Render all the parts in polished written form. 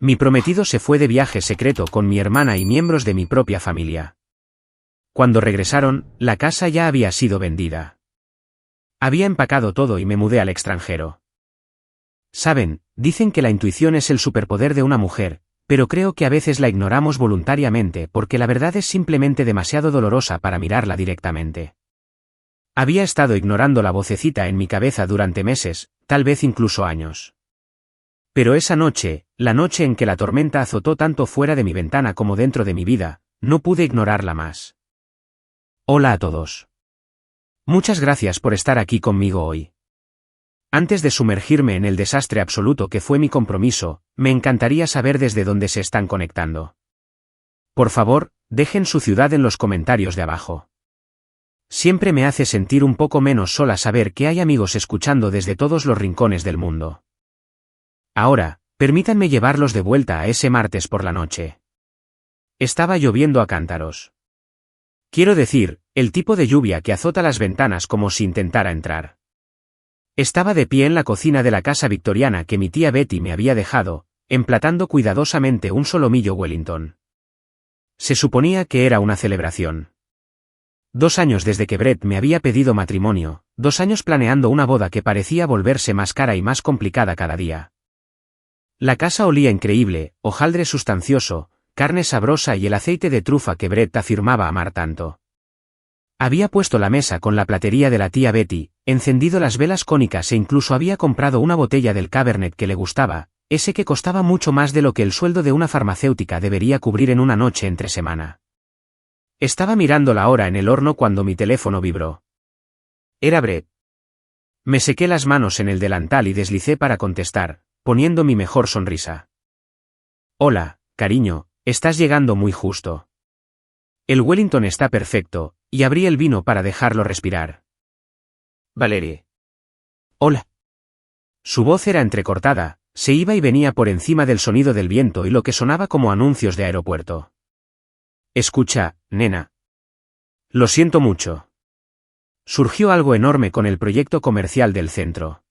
Mi prometido se fue de viaje secreto con mi hermana y miembros de mi propia familia. Cuando regresaron, la casa ya había sido vendida. Había empacado todo y me mudé al extranjero. Saben, dicen que la intuición es el superpoder de una mujer, pero creo que a veces la ignoramos voluntariamente porque la verdad es simplemente demasiado dolorosa para mirarla directamente. Había estado ignorando la vocecita en mi cabeza durante meses, tal vez incluso años. Pero esa noche, la noche en que la tormenta azotó tanto fuera de mi ventana como dentro de mi vida, no pude ignorarla más. Hola a todos. Muchas gracias por estar aquí conmigo hoy. Antes de sumergirme en el desastre absoluto que fue mi compromiso, me encantaría saber desde dónde se están conectando. Por favor, dejen su ciudad en los comentarios de abajo. Siempre me hace sentir un poco menos sola saber que hay amigos escuchando desde todos los rincones del mundo. Ahora, permítanme llevarlos de vuelta a ese martes por la noche. Estaba lloviendo a cántaros. Quiero decir, el tipo de lluvia que azota las ventanas como si intentara entrar. Estaba de pie en la cocina de la casa victoriana que mi tía Betty me había dejado, emplatando cuidadosamente un solomillo Wellington. Se suponía que era una celebración. 2 años desde que Brett me había pedido matrimonio, 2 años planeando una boda que parecía volverse más cara y más complicada cada día. La casa olía increíble, hojaldre sustancioso, carne sabrosa y el aceite de trufa que Brett afirmaba amar tanto. Había puesto la mesa con la platería de la tía Betty, encendido las velas cónicas e incluso había comprado una botella del Cabernet que le gustaba, ese que costaba mucho más de lo que el sueldo de una farmacéutica debería cubrir en una noche entre semana. Estaba mirando la hora en el horno cuando mi teléfono vibró. Era Brett. Me sequé las manos en el delantal y deslicé para contestar, poniendo mi mejor sonrisa. Hola, cariño, estás llegando muy justo. El Wellington está perfecto, y abrí el vino para dejarlo respirar. Valerie. Hola. Su voz era entrecortada, se iba y venía por encima del sonido del viento y lo que sonaba como anuncios de aeropuerto. Escucha, nena. Lo siento mucho. Surgió algo enorme con el proyecto comercial del centro.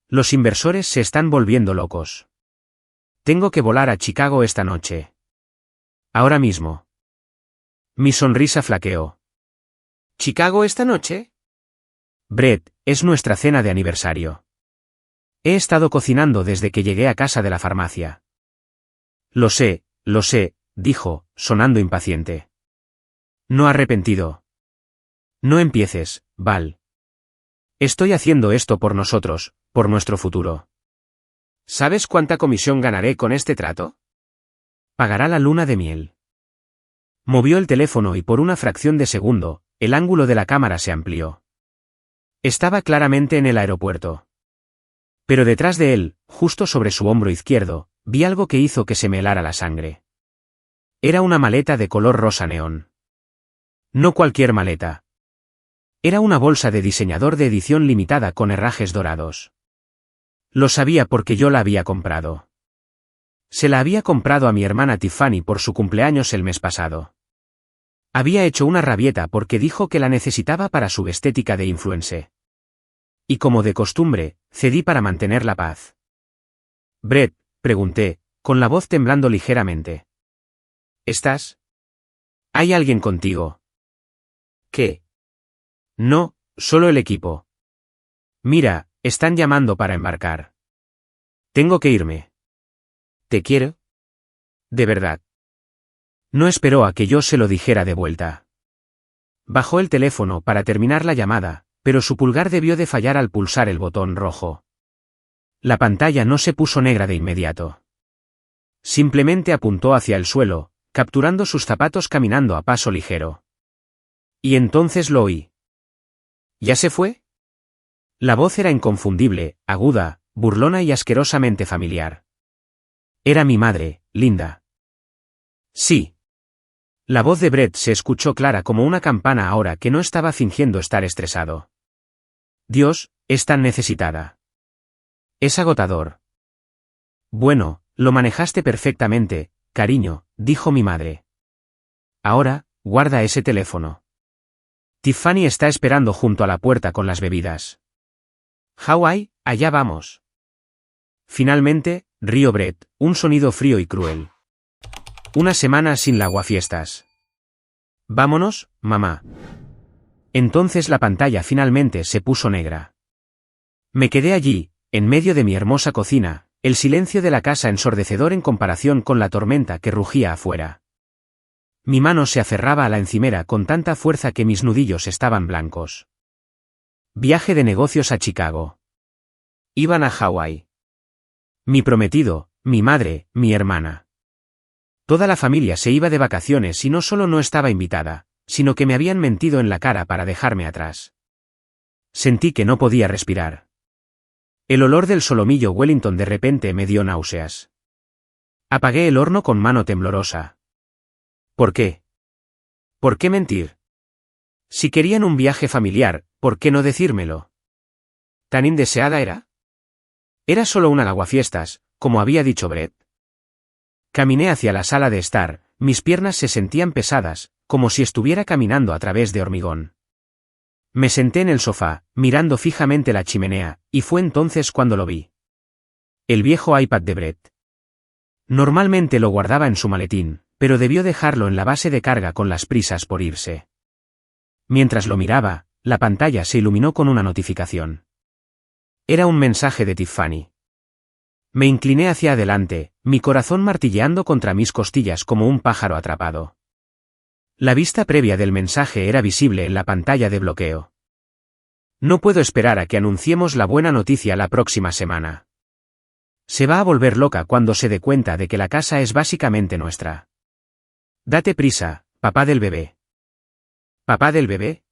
Los inversores se están volviendo locos. Tengo que volar a Chicago esta noche. Ahora mismo. Mi sonrisa flaqueó. ¿Chicago esta noche? Brett, es nuestra cena de aniversario. He estado cocinando desde que llegué a casa de la farmacia. Lo sé, dijo, sonando impaciente. No arrepentido. No empieces, Val. Estoy haciendo esto por nosotros, por nuestro futuro. ¿Sabes cuánta comisión ganaré con este trato? Pagará la luna de miel. Movió el teléfono y por una fracción de segundo, el ángulo de la cámara se amplió. Estaba claramente en el aeropuerto. Pero detrás de él, justo sobre su hombro izquierdo, vi algo que hizo que se me helara la sangre. Era una maleta de color rosa neón. No cualquier maleta. Era una bolsa de diseñador de edición limitada con herrajes dorados. Lo sabía porque yo la había comprado. Se la había comprado a mi hermana Tiffany por su cumpleaños el mes pasado. Había hecho una rabieta porque dijo que la necesitaba para su estética de influencer. Y como de costumbre, cedí para mantener la paz. Brett, pregunté, con la voz temblando ligeramente. ¿Estás? ¿Hay alguien contigo? ¿Qué? No, solo el equipo. Mira, están llamando para embarcar. Tengo que irme. ¿Te quiero? De verdad. No esperó a que yo se lo dijera de vuelta. Bajó el teléfono para terminar la llamada, pero su pulgar debió de fallar al pulsar el botón rojo. La pantalla no se puso negra de inmediato. Simplemente apuntó hacia el suelo, capturando sus zapatos caminando a paso ligero. Y entonces lo oí. ¿Ya se fue? La voz era inconfundible, aguda, burlona y asquerosamente familiar. Era mi madre, Linda. Sí. La voz de Brett se escuchó clara como una campana ahora que no estaba fingiendo estar estresado. Dios, es tan necesitada. Es agotador. Bueno, lo manejaste perfectamente, cariño, dijo mi madre. Ahora, guarda ese teléfono. Tiffany está esperando junto a la puerta con las bebidas. Hawaii, allá vamos. Finalmente, rió Brett, un sonido frío y cruel. Una semana sin la aguafiestas. Vámonos, mamá. Entonces la pantalla finalmente se puso negra. Me quedé allí, en medio de mi hermosa cocina, el silencio de la casa ensordecedor en comparación con la tormenta que rugía afuera. Mi mano se aferraba a la encimera con tanta fuerza que mis nudillos estaban blancos. Viaje de negocios a Chicago. Iban a Hawái. Mi prometido, mi madre, mi hermana. Toda la familia se iba de vacaciones y no solo no estaba invitada, sino que me habían mentido en la cara para dejarme atrás. Sentí que no podía respirar. El olor del solomillo Wellington de repente me dio náuseas. Apagué el horno con mano temblorosa. ¿Por qué? ¿Por qué mentir? Si querían un viaje familiar, ¿por qué no decírmelo? ¿Tan indeseada era? Era solo una aguafiestas, como había dicho Brett. Caminé hacia la sala de estar, mis piernas se sentían pesadas, como si estuviera caminando a través de hormigón. Me senté en el sofá, mirando fijamente la chimenea, y fue entonces cuando lo vi. El viejo iPad de Brett. Normalmente lo guardaba en su maletín, pero debió dejarlo en la base de carga con las prisas por irse. Mientras lo miraba, la pantalla se iluminó con una notificación. Era un mensaje de Tiffany. Me incliné hacia adelante, mi corazón martilleando contra mis costillas como un pájaro atrapado. La vista previa del mensaje era visible en la pantalla de bloqueo. No puedo esperar a que anunciemos la buena noticia la próxima semana. Se va a volver loca cuando se dé cuenta de que la casa es básicamente nuestra. Date prisa, papá del bebé. ¿Papá del bebé?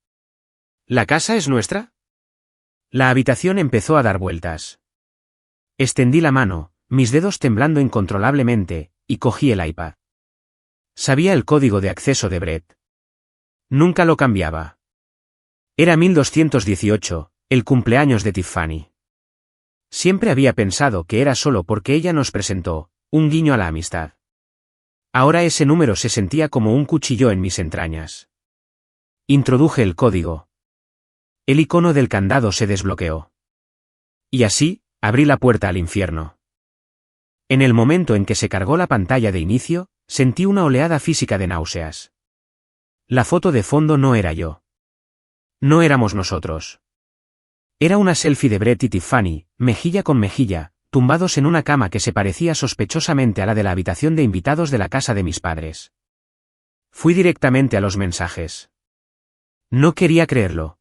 ¿La casa es nuestra? La habitación empezó a dar vueltas. Extendí la mano, mis dedos temblando incontrolablemente, y cogí el iPad. Sabía el código de acceso de Brett. Nunca lo cambiaba. Era 1218, el cumpleaños de Tiffany. Siempre había pensado que era solo porque ella nos presentó, un guiño a la amistad. Ahora ese número se sentía como un cuchillo en mis entrañas. Introduje el código. El icono del candado se desbloqueó. Y así, abrí la puerta al infierno. En el momento en que se cargó la pantalla de inicio, sentí una oleada física de náuseas. La foto de fondo no era yo. No éramos nosotros. Era una selfie de Brett y Tiffany, mejilla con mejilla, tumbados en una cama que se parecía sospechosamente a la de la habitación de invitados de la casa de mis padres. Fui directamente a los mensajes. No quería creerlo.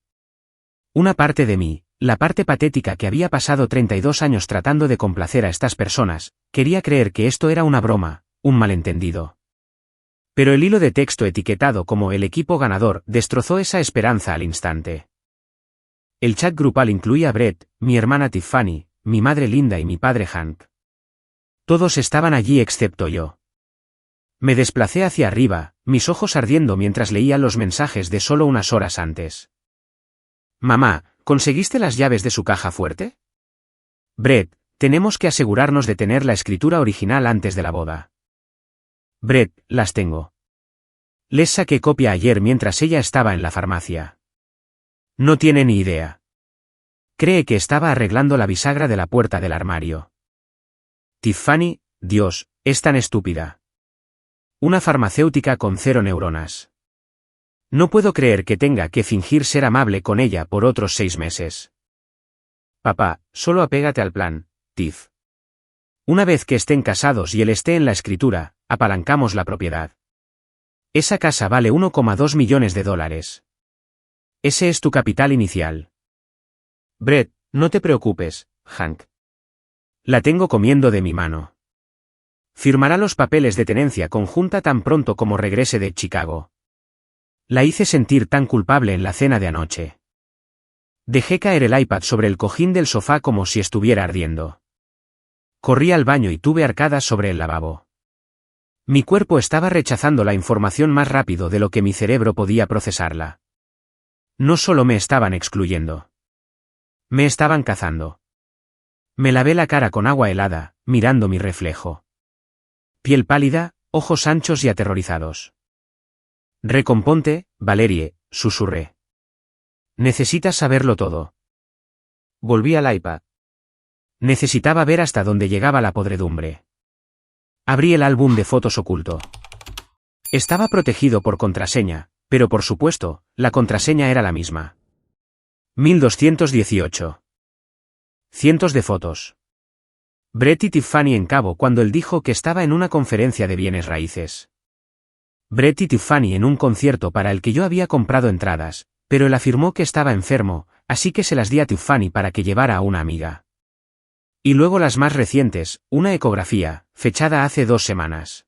Una parte de mí, la parte patética que había pasado 32 años tratando de complacer a estas personas, quería creer que esto era una broma, un malentendido. Pero el hilo de texto etiquetado como el equipo ganador destrozó esa esperanza al instante. El chat grupal incluía a Brett, mi hermana Tiffany, mi madre Linda y mi padre Hank. Todos estaban allí excepto yo. Me desplacé hacia arriba, mis ojos ardiendo mientras leía los mensajes de solo unas horas antes. Mamá, ¿conseguiste las llaves de su caja fuerte? Brett, tenemos que asegurarnos de tener la escritura original antes de la boda. Brett, las tengo. Les saqué copia ayer mientras ella estaba en la farmacia. No tiene ni idea. Cree que estaba arreglando la bisagra de la puerta del armario. Tiffany, Dios, es tan estúpida. Una farmacéutica con 0 neuronas. No puedo creer que tenga que fingir ser amable con ella por otros 6 meses. Papá, solo apégate al plan, Tiff. Una vez que estén casados y él esté en la escritura, apalancamos la propiedad. Esa casa vale 1,2 millones de dólares. Ese es tu capital inicial. Brett, no te preocupes, Hank. La tengo comiendo de mi mano. Firmará los papeles de tenencia conjunta tan pronto como regrese de Chicago. La hice sentir tan culpable en la cena de anoche. Dejé caer el iPad sobre el cojín del sofá como si estuviera ardiendo. Corrí al baño y tuve arcadas sobre el lavabo. Mi cuerpo estaba rechazando la información más rápido de lo que mi cerebro podía procesarla. No solo me estaban excluyendo. Me estaban cazando. Me lavé la cara con agua helada, mirando mi reflejo. Piel pálida, ojos anchos y aterrorizados. Recomponte, Valerie, susurré. Necesitas saberlo todo. Volví al iPad. Necesitaba ver hasta dónde llegaba la podredumbre. Abrí el álbum de fotos oculto. Estaba protegido por contraseña, pero por supuesto, la contraseña era la misma. 1218. Cientos de fotos. Brett y Tiffany en Cabo cuando él dijo que estaba en una conferencia de bienes raíces. Brett y Tiffany en un concierto para el que yo había comprado entradas, pero él afirmó que estaba enfermo, así que se las di a Tiffany para que llevara a una amiga. Y luego las más recientes, una ecografía, fechada hace 2 semanas.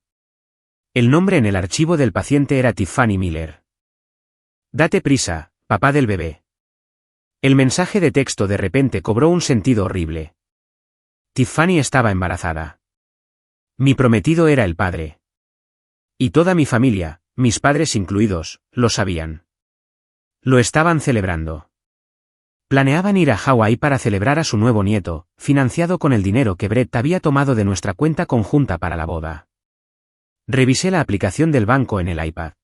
El nombre en el archivo del paciente era Tiffany Miller. Date prisa, papá del bebé. El mensaje de texto de repente cobró un sentido horrible. Tiffany estaba embarazada. Mi prometido era el padre. Y toda mi familia, mis padres incluidos, lo sabían. Lo estaban celebrando. Planeaban ir a Hawái para celebrar a su nuevo nieto, financiado con el dinero que Brett había tomado de nuestra cuenta conjunta para la boda. Revisé la aplicación del banco en el iPad.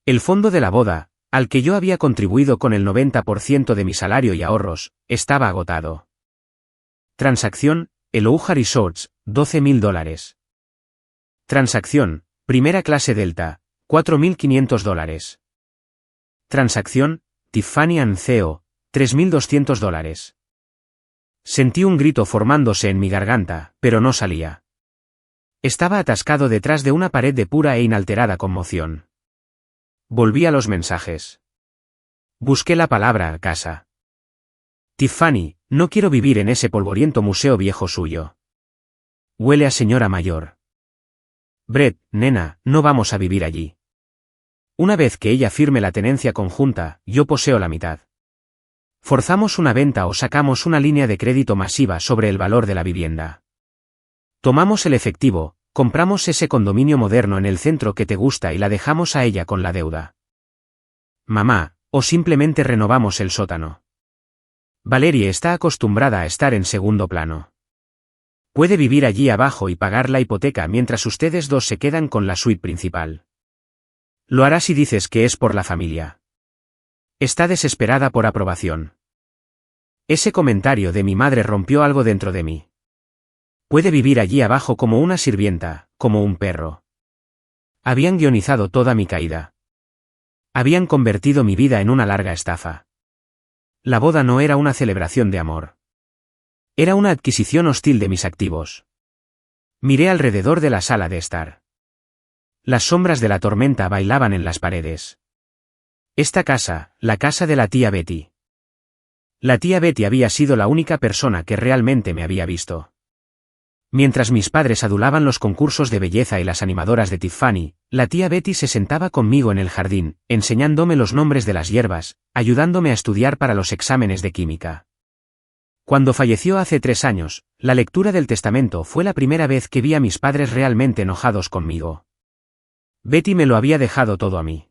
El fondo de la boda, al que yo había contribuido con el 90% de mi salario y ahorros, estaba agotado. Transacción, Elouja Resorts, $12.000. Transacción, primera clase Delta, $4.500. Transacción, Tiffany and CEO, $3.200. Sentí un grito formándose en mi garganta, pero no salía. Estaba atascado detrás de una pared de pura e inalterada conmoción. Volví a los mensajes. Busqué la palabra casa. Tiffany, no quiero vivir en ese polvoriento museo viejo suyo. Huele a señora mayor. Brett, nena, no vamos a vivir allí. Una vez que ella firme la tenencia conjunta, yo poseo la mitad. Forzamos una venta o sacamos una línea de crédito masiva sobre el valor de la vivienda. Tomamos el efectivo, compramos ese condominio moderno en el centro que te gusta y la dejamos a ella con la deuda. Mamá, o simplemente renovamos el sótano. Valerie está acostumbrada a estar en segundo plano. Puede vivir allí abajo y pagar la hipoteca mientras ustedes dos se quedan con la suite principal. Lo harás si dices que es por la familia. Está desesperada por aprobación. Ese comentario de mi madre rompió algo dentro de mí. Puede vivir allí abajo como una sirvienta, como un perro. Habían guionizado toda mi caída. Habían convertido mi vida en una larga estafa. La boda no era una celebración de amor. Era una adquisición hostil de mis activos. Miré alrededor de la sala de estar. Las sombras de la tormenta bailaban en las paredes. Esta casa, la casa de la tía Betty. La tía Betty había sido la única persona que realmente me había visto. Mientras mis padres adulaban los concursos de belleza y las animadoras de Tiffany, la tía Betty se sentaba conmigo en el jardín, enseñándome los nombres de las hierbas, ayudándome a estudiar para los exámenes de química. Cuando falleció hace 3 años, la lectura del testamento fue la primera vez que vi a mis padres realmente enojados conmigo. Betty me lo había dejado todo a mí.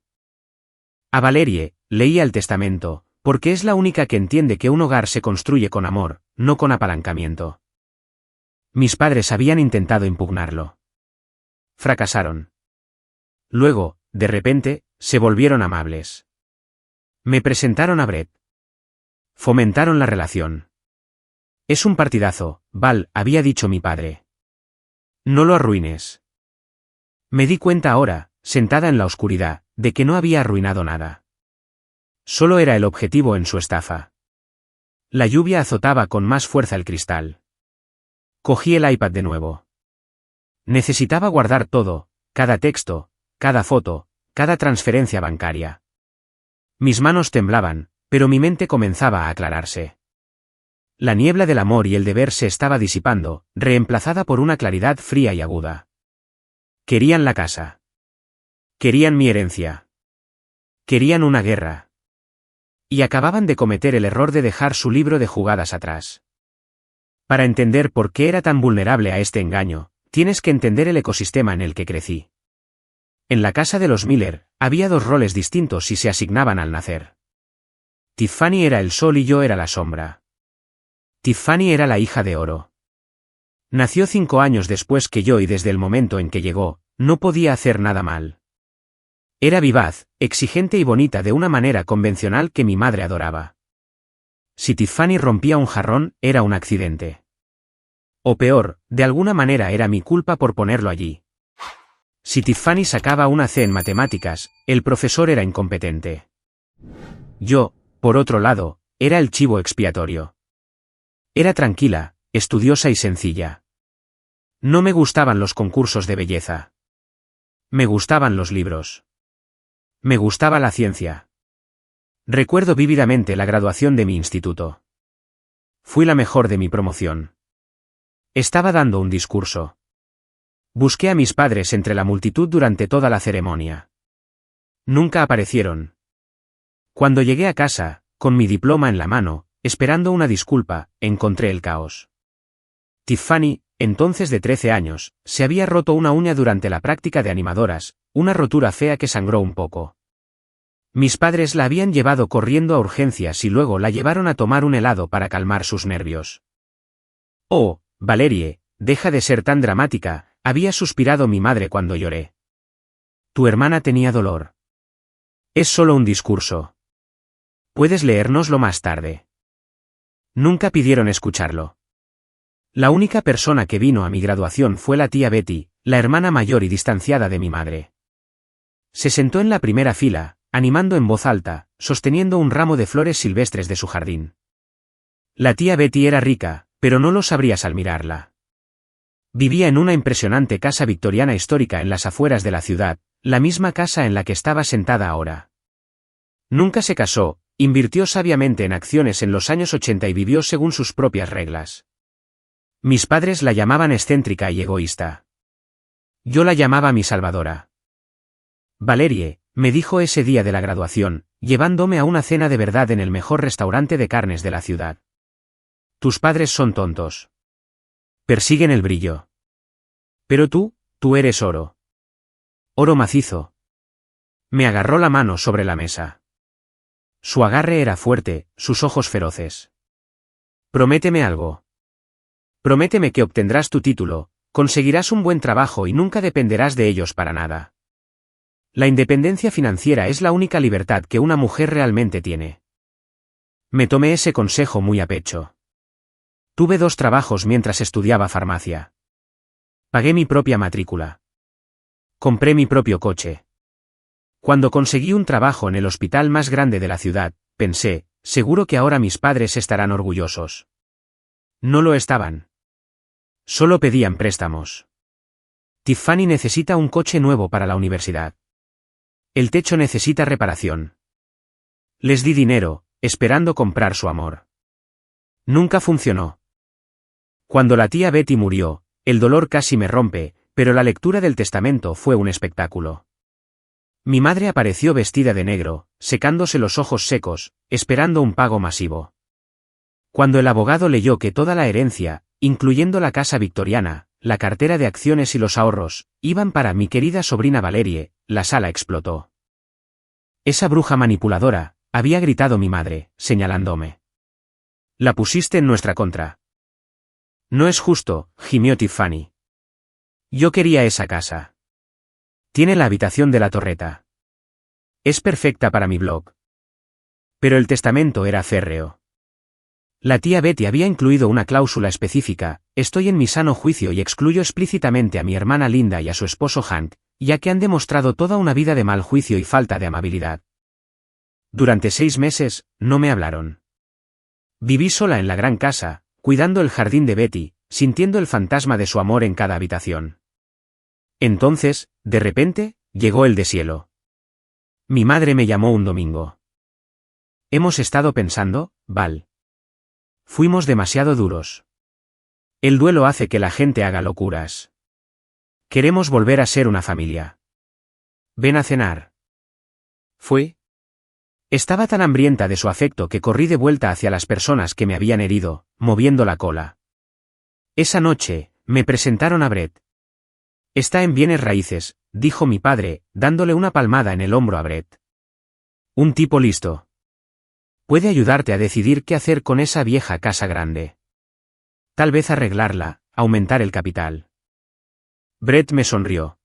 A Valerie, leía el testamento, porque es la única que entiende que un hogar se construye con amor, no con apalancamiento. Mis padres habían intentado impugnarlo. Fracasaron. Luego, de repente, se volvieron amables. Me presentaron a Brett. Fomentaron la relación. Es un partidazo, Val, había dicho mi padre. No lo arruines. Me di cuenta ahora, sentada en la oscuridad, de que no había arruinado nada. Solo era el objetivo en su estafa. La lluvia azotaba con más fuerza el cristal. Cogí el iPad de nuevo. Necesitaba guardar todo, cada texto, cada foto, cada transferencia bancaria. Mis manos temblaban, pero mi mente comenzaba a aclararse. La niebla del amor y el deber se estaba disipando, reemplazada por una claridad fría y aguda. Querían la casa. Querían mi herencia. Querían una guerra. Y acababan de cometer el error de dejar su libro de jugadas atrás. Para entender por qué era tan vulnerable a este engaño, tienes que entender el ecosistema en el que crecí. En la casa de los Miller, había 2 roles distintos y se asignaban al nacer. Tiffany era el sol y yo era la sombra. Tiffany era la hija de oro. Nació 5 años después que yo y desde el momento en que llegó, no podía hacer nada mal. Era vivaz, exigente y bonita de una manera convencional que mi madre adoraba. Si Tiffany rompía un jarrón, era un accidente. O peor, de alguna manera era mi culpa por ponerlo allí. Si Tiffany sacaba una C en matemáticas, el profesor era incompetente. Yo, por otro lado, era el chivo expiatorio. Era tranquila, estudiosa y sencilla. No me gustaban los concursos de belleza. Me gustaban los libros. Me gustaba la ciencia. Recuerdo vívidamente la graduación de mi instituto. Fui la mejor de mi promoción. Estaba dando un discurso. Busqué a mis padres entre la multitud durante toda la ceremonia. Nunca aparecieron. Cuando llegué a casa, con mi diploma en la mano, esperando una disculpa, encontré el caos. Tiffany, entonces de 13 años, se había roto una uña durante la práctica de animadoras, una rotura fea que sangró un poco. Mis padres la habían llevado corriendo a urgencias y luego la llevaron a tomar un helado para calmar sus nervios. Oh, Valerie, deja de ser tan dramática, había suspirado mi madre cuando lloré. Tu hermana tenía dolor. Es solo un discurso. Puedes leérnoslo más tarde. Nunca pidieron escucharlo. La única persona que vino a mi graduación fue la tía Betty, la hermana mayor y distanciada de mi madre. Se sentó en la primera fila, animando en voz alta, sosteniendo un ramo de flores silvestres de su jardín. La tía Betty era rica, pero no lo sabrías al mirarla. Vivía en una impresionante casa victoriana histórica en las afueras de la ciudad, la misma casa en la que estaba sentada ahora. Nunca se casó, invirtió sabiamente en acciones en los años 80 y vivió según sus propias reglas. Mis padres la llamaban excéntrica y egoísta. Yo la llamaba mi salvadora. Valerie, me dijo ese día de la graduación, llevándome a una cena de verdad en el mejor restaurante de carnes de la ciudad. Tus padres son tontos. Persiguen el brillo. Pero tú eres oro. Oro macizo. Me agarró la mano sobre la mesa. Su agarre era fuerte, sus ojos feroces. Prométeme algo. Prométeme que obtendrás tu título, conseguirás un buen trabajo y nunca dependerás de ellos para nada. La independencia financiera es la única libertad que una mujer realmente tiene. Me tomé ese consejo muy a pecho. Tuve 2 trabajos mientras estudiaba farmacia. Pagué mi propia matrícula. Compré mi propio coche. Cuando conseguí un trabajo en el hospital más grande de la ciudad, pensé, seguro que ahora mis padres estarán orgullosos. No lo estaban. Solo pedían préstamos. Tiffany necesita un coche nuevo para la universidad. El techo necesita reparación. Les di dinero, esperando comprar su amor. Nunca funcionó. Cuando la tía Betty murió, el dolor casi me rompe, pero la lectura del testamento fue un espectáculo. Mi madre apareció vestida de negro, secándose los ojos secos, esperando un pago masivo. Cuando el abogado leyó que toda la herencia, incluyendo la casa victoriana, la cartera de acciones y los ahorros, iban para mi querida sobrina Valerie, la sala explotó. Esa bruja manipuladora, había gritado mi madre, señalándome. La pusiste en nuestra contra. No es justo, gimió Tiffany. Yo quería esa casa. Tiene la habitación de la torreta. Es perfecta para mi blog. Pero el testamento era férreo. La tía Betty había incluido una cláusula específica, estoy en mi sano juicio y excluyo explícitamente a mi hermana Linda y a su esposo Hank, ya que han demostrado toda una vida de mal juicio y falta de amabilidad. Durante 6 meses, no me hablaron. Viví sola en la gran casa, cuidando el jardín de Betty, sintiendo el fantasma de su amor en cada habitación. Entonces, de repente, llegó el deshielo. Mi madre me llamó un domingo. Hemos estado pensando, Val. Fuimos demasiado duros. El duelo hace que la gente haga locuras. Queremos volver a ser una familia. Ven a cenar. Fui. Estaba tan hambrienta de su afecto que corrí de vuelta hacia las personas que me habían herido, moviendo la cola. Esa noche, me presentaron a Brett. Está en bienes raíces, dijo mi padre, dándole una palmada en el hombro a Brett. Un tipo listo. Puede ayudarte a decidir qué hacer con esa vieja casa grande. Tal vez arreglarla, aumentar el capital. Brett me sonrió.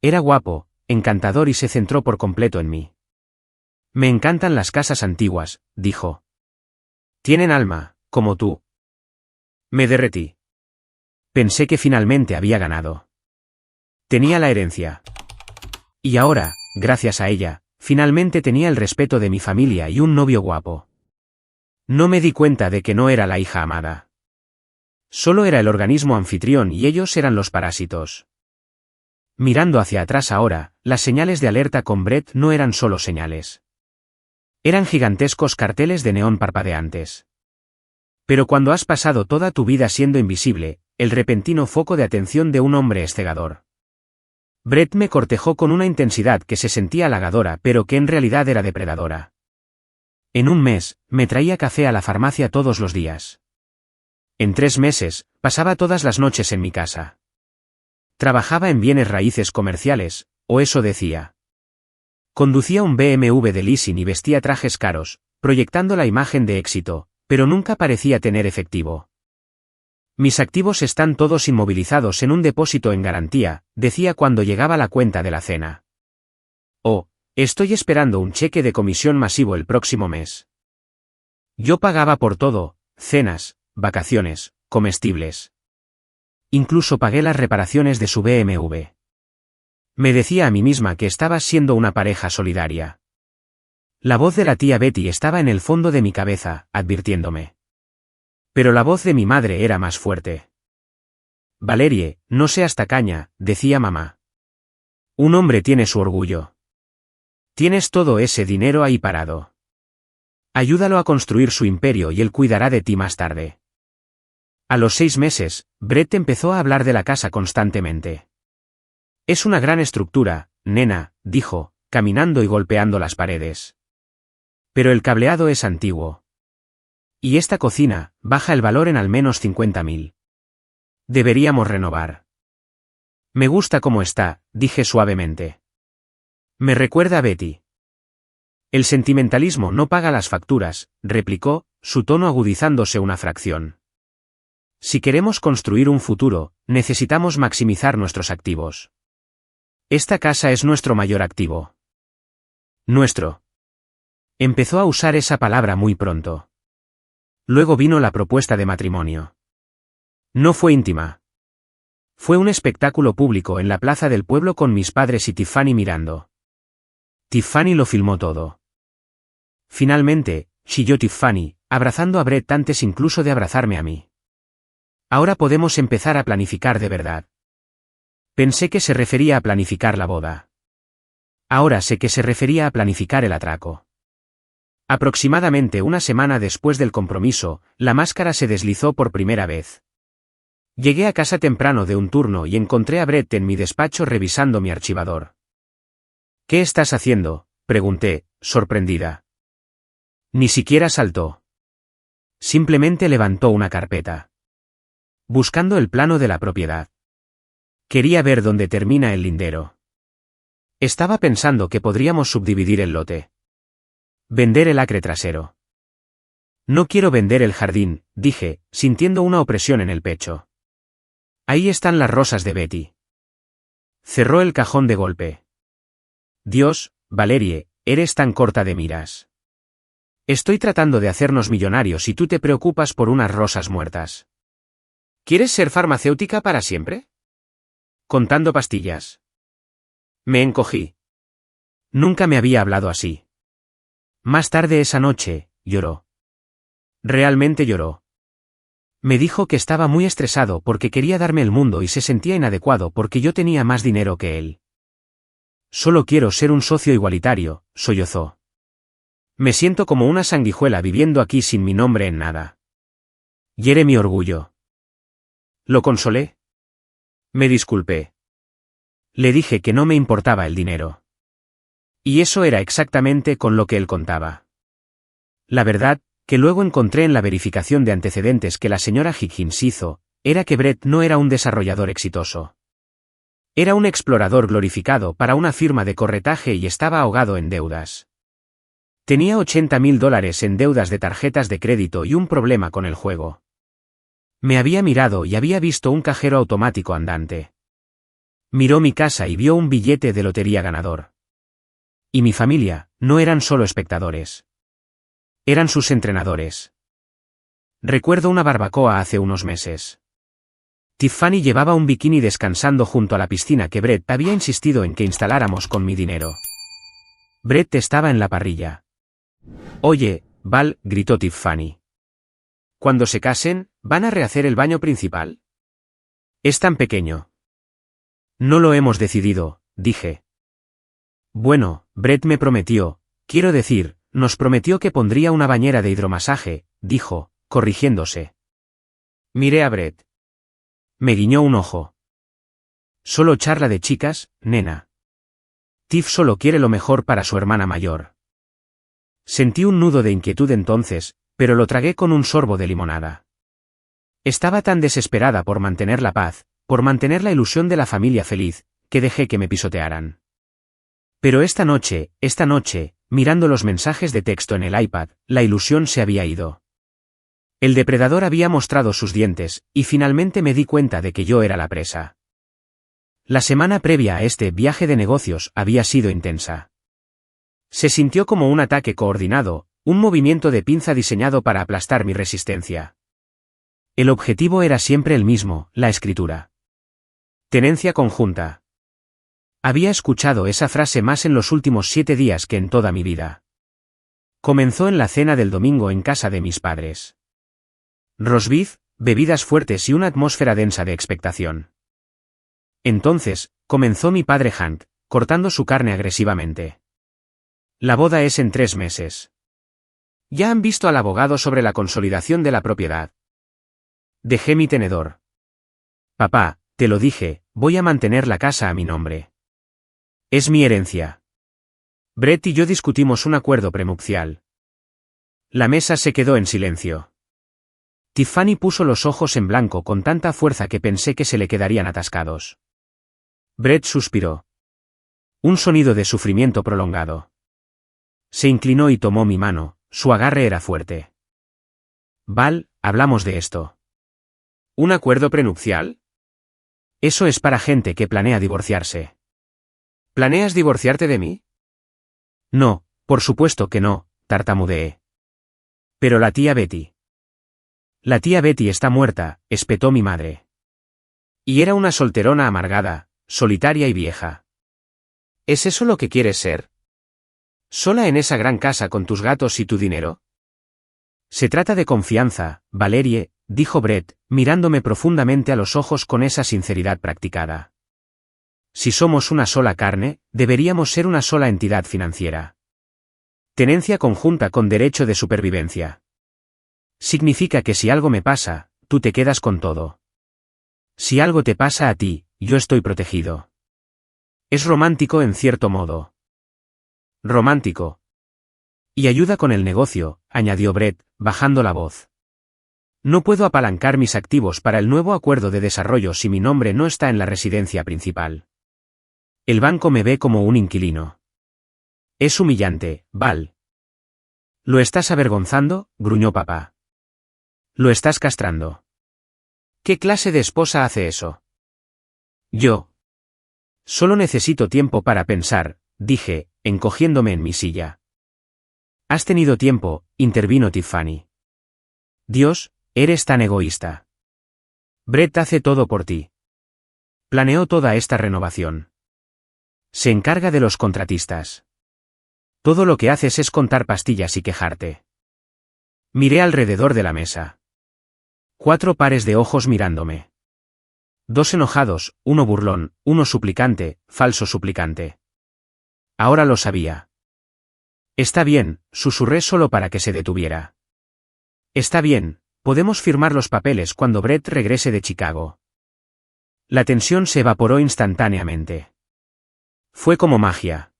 Era guapo, encantador y se centró por completo en mí. Me encantan las casas antiguas, dijo. Tienen alma, como tú. Me derretí. Pensé que finalmente había ganado. Tenía la herencia. Y ahora, gracias a ella, finalmente tenía el respeto de mi familia y un novio guapo. No me di cuenta de que no era la hija amada. Solo era el organismo anfitrión y ellos eran los parásitos. Mirando hacia atrás ahora, las señales de alerta con Brett no eran solo señales. Eran gigantescos carteles de neón parpadeantes. Pero cuando has pasado toda tu vida siendo invisible, el repentino foco de atención de un hombre es cegador. Brett me cortejó con una intensidad que se sentía halagadora pero que en realidad era depredadora. En un mes, me traía café a la farmacia todos los días. En 3 meses, pasaba todas las noches en mi casa. Trabajaba en bienes raíces comerciales, o eso decía. Conducía un BMW de leasing y vestía trajes caros, proyectando la imagen de éxito, pero nunca parecía tener efectivo. Mis activos están todos inmovilizados en un depósito en garantía, decía cuando llegaba la cuenta de la cena. Oh, estoy esperando un cheque de comisión masivo el próximo mes. Yo pagaba por todo, cenas, vacaciones, comestibles. Incluso pagué las reparaciones de su BMW. Me decía a mí misma que estaba siendo una pareja solidaria. La voz de la tía Betty estaba en el fondo de mi cabeza, advirtiéndome. Pero la voz de mi madre era más fuerte. Valerie, no seas tacaña, decía mamá. Un hombre tiene su orgullo. Tienes todo ese dinero ahí parado. Ayúdalo a construir su imperio y él cuidará de ti más tarde. A los 6 meses, Brett empezó a hablar de la casa constantemente. Es una gran estructura, nena, dijo, caminando y golpeando las paredes. Pero el cableado es antiguo. Y esta cocina, baja el valor en al menos 50.000. Deberíamos renovar. Me gusta cómo está, dije suavemente. Me recuerda a Betty. El sentimentalismo no paga las facturas, replicó, su tono agudizándose una fracción. Si queremos construir un futuro, necesitamos maximizar nuestros activos. Esta casa es nuestro mayor activo. Nuestro. Empezó a usar esa palabra muy pronto. Luego vino la propuesta de matrimonio. No fue íntima. Fue un espectáculo público en la plaza del pueblo con mis padres y Tiffany mirando. Tiffany lo filmó todo. Finalmente, chilló Tiffany, abrazando a Brett antes incluso de abrazarme a mí. Ahora podemos empezar a planificar de verdad. Pensé que se refería a planificar la boda. Ahora sé que se refería a planificar el atraco. Aproximadamente una semana después del compromiso, la máscara se deslizó por primera vez. Llegué a casa temprano de un turno y encontré a Brett en mi despacho revisando mi archivador. ¿Qué estás haciendo?, pregunté, sorprendida. Ni siquiera saltó. Simplemente levantó una carpeta. Buscando el plano de la propiedad. Quería ver dónde termina el lindero. Estaba pensando que podríamos subdividir el lote. Vender el acre trasero. No quiero vender el jardín, dije, sintiendo una opresión en el pecho. Ahí están las rosas de Betty. Cerró el cajón de golpe. Dios, Valerie, eres tan corta de miras. Estoy tratando de hacernos millonarios y tú te preocupas por unas rosas muertas. ¿Quieres ser farmacéutica para siempre? Contando pastillas. Me encogí. Nunca me había hablado así. Más tarde esa noche, lloró. Realmente lloró. Me dijo que estaba muy estresado porque quería darme el mundo y se sentía inadecuado porque yo tenía más dinero que él. Solo quiero ser un socio igualitario, sollozó. Me siento como una sanguijuela viviendo aquí sin mi nombre en nada. Hiere mi orgullo. ¿Lo consolé? Me disculpé. Le dije que no me importaba el dinero. Y eso era exactamente con lo que él contaba. La verdad, que luego encontré en la verificación de antecedentes que la señora Higgins hizo, era que Brett no era un desarrollador exitoso. Era un explorador glorificado para una firma de corretaje y estaba ahogado en deudas. Tenía $80.000 en deudas de tarjetas de crédito y un problema con el juego. Me había mirado y había visto un cajero automático andante. Miró mi casa y vio un billete de lotería ganador. Y mi familia, no eran solo espectadores. Eran sus entrenadores. Recuerdo una barbacoa hace unos meses. Tiffany llevaba un bikini descansando junto a la piscina que Brett había insistido en que instaláramos con mi dinero. Brett estaba en la parrilla. Oye, Val, gritó Tiffany. Cuando se casen, ¿van a rehacer el baño principal? Es tan pequeño. No lo hemos decidido, dije. Bueno, Brett me prometió, quiero decir, nos prometió que pondría una bañera de hidromasaje, dijo, corrigiéndose. Miré a Brett. Me guiñó un ojo. Solo charla de chicas, nena. Tiff solo quiere lo mejor para su hermana mayor. Sentí un nudo de inquietud entonces, pero lo tragué con un sorbo de limonada. Estaba tan desesperada por mantener la paz, por mantener la ilusión de la familia feliz, que dejé que me pisotearan. Pero esta noche, mirando los mensajes de texto en el iPad, la ilusión se había ido. El depredador había mostrado sus dientes, y finalmente me di cuenta de que yo era la presa. La semana previa a este viaje de negocios había sido intensa. Se sintió como un ataque coordinado, un movimiento de pinza diseñado para aplastar mi resistencia. El objetivo era siempre el mismo, la escritura. Tenencia conjunta. Había escuchado esa frase más en los últimos 7 días que en toda mi vida. Comenzó en la cena del domingo en casa de mis padres. Roast beef, bebidas fuertes y una atmósfera densa de expectación. Entonces, comenzó mi padre Hank, cortando su carne agresivamente. La boda es en 3 meses. ¿Ya han visto al abogado sobre la consolidación de la propiedad? Dejé mi tenedor. Papá, te lo dije, voy a mantener la casa a mi nombre. Es mi herencia. Brett y yo discutimos un acuerdo prenupcial. La mesa se quedó en silencio. Tiffany puso los ojos en blanco con tanta fuerza que pensé que se le quedarían atascados. Brett suspiró. Un sonido de sufrimiento prolongado. Se inclinó y tomó mi mano, su agarre era fuerte. Val, hablamos de esto. ¿Un acuerdo prenupcial? Eso es para gente que planea divorciarse. ¿Planeas divorciarte de mí? No, por supuesto que no, tartamudeé. Pero la tía Betty. La tía Betty está muerta, espetó mi madre. Y era una solterona amargada, solitaria y vieja. ¿Es eso lo que quieres ser? ¿Sola en esa gran casa con tus gatos y tu dinero? Se trata de confianza, Valerie, dijo Brett, mirándome profundamente a los ojos con esa sinceridad practicada. Si somos una sola carne, deberíamos ser una sola entidad financiera. Tenencia conjunta con derecho de supervivencia. Significa que si algo me pasa, tú te quedas con todo. Si algo te pasa a ti, yo estoy protegido. Es romántico en cierto modo. Romántico. Y ayuda con el negocio, añadió Brett, bajando la voz. No puedo apalancar mis activos para el nuevo acuerdo de desarrollo si mi nombre no está en la residencia principal. El banco me ve como un inquilino. Es humillante, Val. ¿Lo estás avergonzando?, gruñó papá. Lo estás castrando. ¿Qué clase de esposa hace eso? Yo. Solo necesito tiempo para pensar, dije, encogiéndome en mi silla. Has tenido tiempo, intervino Tiffany. Dios, eres tan egoísta. Brett hace todo por ti. Planeó toda esta renovación. Se encarga de los contratistas. Todo lo que haces es contar pastillas y quejarte. Miré alrededor de la mesa. 4 pares de ojos mirándome. 2 enojados, 1 burlón, 1 suplicante, falso suplicante. Ahora lo sabía. Está bien, susurré solo para que se detuviera. Está bien, podemos firmar los papeles cuando Brett regrese de Chicago. La tensión se evaporó instantáneamente. Fue como magia.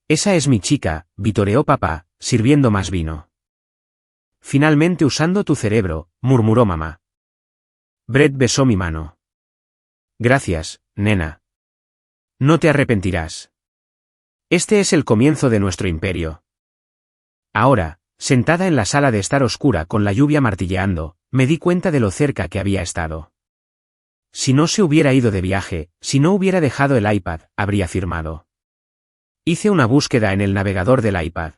Esa es mi chica, vitoreó papá, sirviendo más vino. Finalmente usando tu cerebro, murmuró mamá. Brett besó mi mano. Gracias, nena. No te arrepentirás. Este es el comienzo de nuestro imperio. Ahora, sentada en la sala de estar oscura con la lluvia martilleando, me di cuenta de lo cerca que había estado. Si no se hubiera ido de viaje, si no hubiera dejado el iPad, habría firmado. Hice una búsqueda en el navegador del iPad.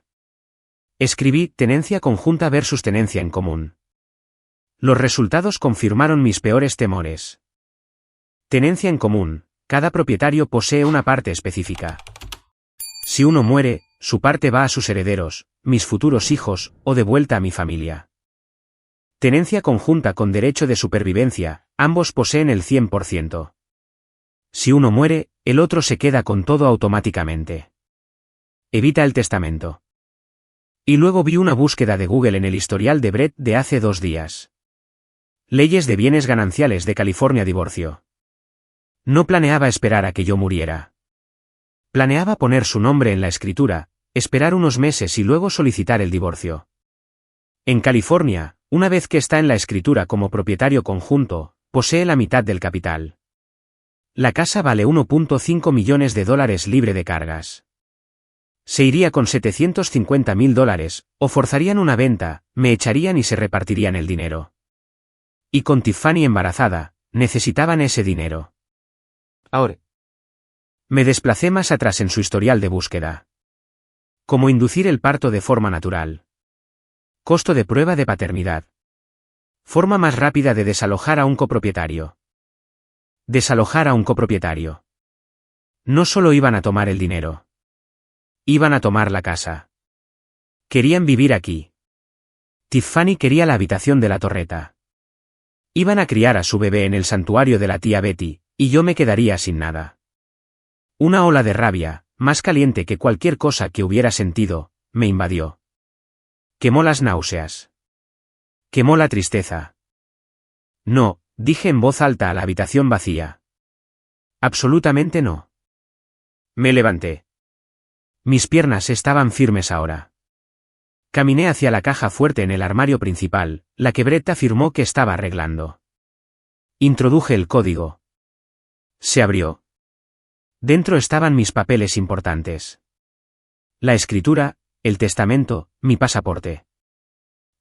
Escribí tenencia conjunta versus tenencia en común. Los resultados confirmaron mis peores temores. Tenencia en común. Cada propietario posee una parte específica. Si uno muere, su parte va a sus herederos, mis futuros hijos, o de vuelta a mi familia. Tenencia conjunta con derecho de supervivencia, ambos poseen el 100%. Si uno muere, el otro se queda con todo automáticamente. Evita el testamento. Y luego vi una búsqueda de Google en el historial de Brett de hace 2 días. Leyes de bienes gananciales de California divorcio. No planeaba esperar a que yo muriera. Planeaba poner su nombre en la escritura, esperar unos meses y luego solicitar el divorcio. En California, una vez que está en la escritura como propietario conjunto, posee la mitad del capital. La casa vale $1.5 millones libre de cargas. Se iría con $750.000, o forzarían una venta, me echarían y se repartirían el dinero. Y con Tiffany embarazada, necesitaban ese dinero. Ahora. Me desplacé más atrás en su historial de búsqueda. Cómo inducir el parto de forma natural. Costo de prueba de paternidad. Forma más rápida de desalojar a un copropietario. Desalojar a un copropietario. No solo iban a tomar el dinero. Iban a tomar la casa. Querían vivir aquí. Tiffany quería la habitación de la torreta. Iban a criar a su bebé en el santuario de la tía Betty, y yo me quedaría sin nada. Una ola de rabia, más caliente que cualquier cosa que hubiera sentido, me invadió. Quemó las náuseas. Quemó la tristeza. No, dije en voz alta a la habitación vacía. Absolutamente no. Me levanté. Mis piernas estaban firmes ahora. Caminé hacia la caja fuerte en el armario principal, la que Brett afirmó que estaba arreglando. Introduje el código. Se abrió. Dentro estaban mis papeles importantes. La escritura, el testamento, mi pasaporte.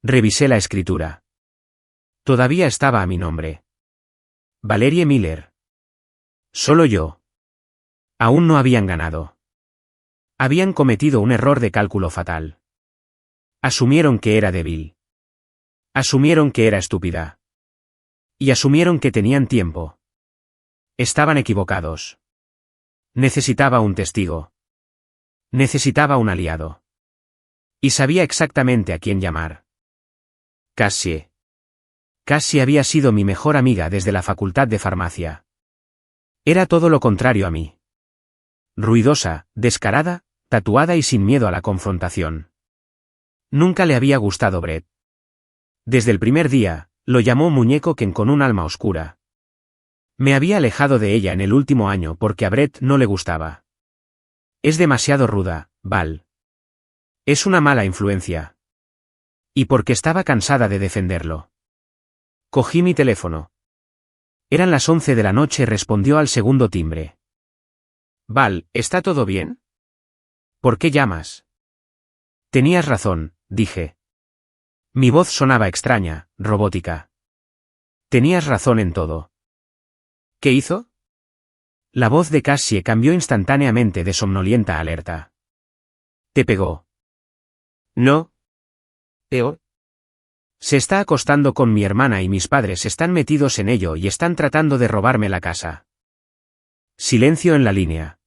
Revisé la escritura. Todavía estaba a mi nombre. Valerie Miller. Solo yo. Aún no habían ganado. Habían cometido un error de cálculo fatal. Asumieron que era débil. Asumieron que era estúpida. Y asumieron que tenían tiempo. Estaban equivocados. Necesitaba un testigo. Necesitaba un aliado. Y sabía exactamente a quién llamar. Cassie. Cassie había sido mi mejor amiga desde la facultad de farmacia. Era todo lo contrario a mí. Ruidosa, descarada, tatuada y sin miedo a la confrontación. Nunca le había gustado Brett. Desde el primer día, lo llamó muñeco Ken con un alma oscura. Me había alejado de ella en el último año porque a Brett no le gustaba. Es demasiado ruda, Val. Es una mala influencia. Y porque estaba cansada de defenderlo. Cogí mi teléfono. Eran las 11 de la noche y respondió al segundo timbre. Val, ¿está todo bien? ¿Por qué llamas? Tenías razón, dije. Mi voz sonaba extraña, robótica. Tenías razón en todo. ¿Qué hizo? La voz de Cassie cambió instantáneamente de somnolienta a alerta. ¿Te pegó? No. ¿Peor? Se está acostando con mi hermana y mis padres están metidos en ello y están tratando de robarme la casa. Silencio en la línea.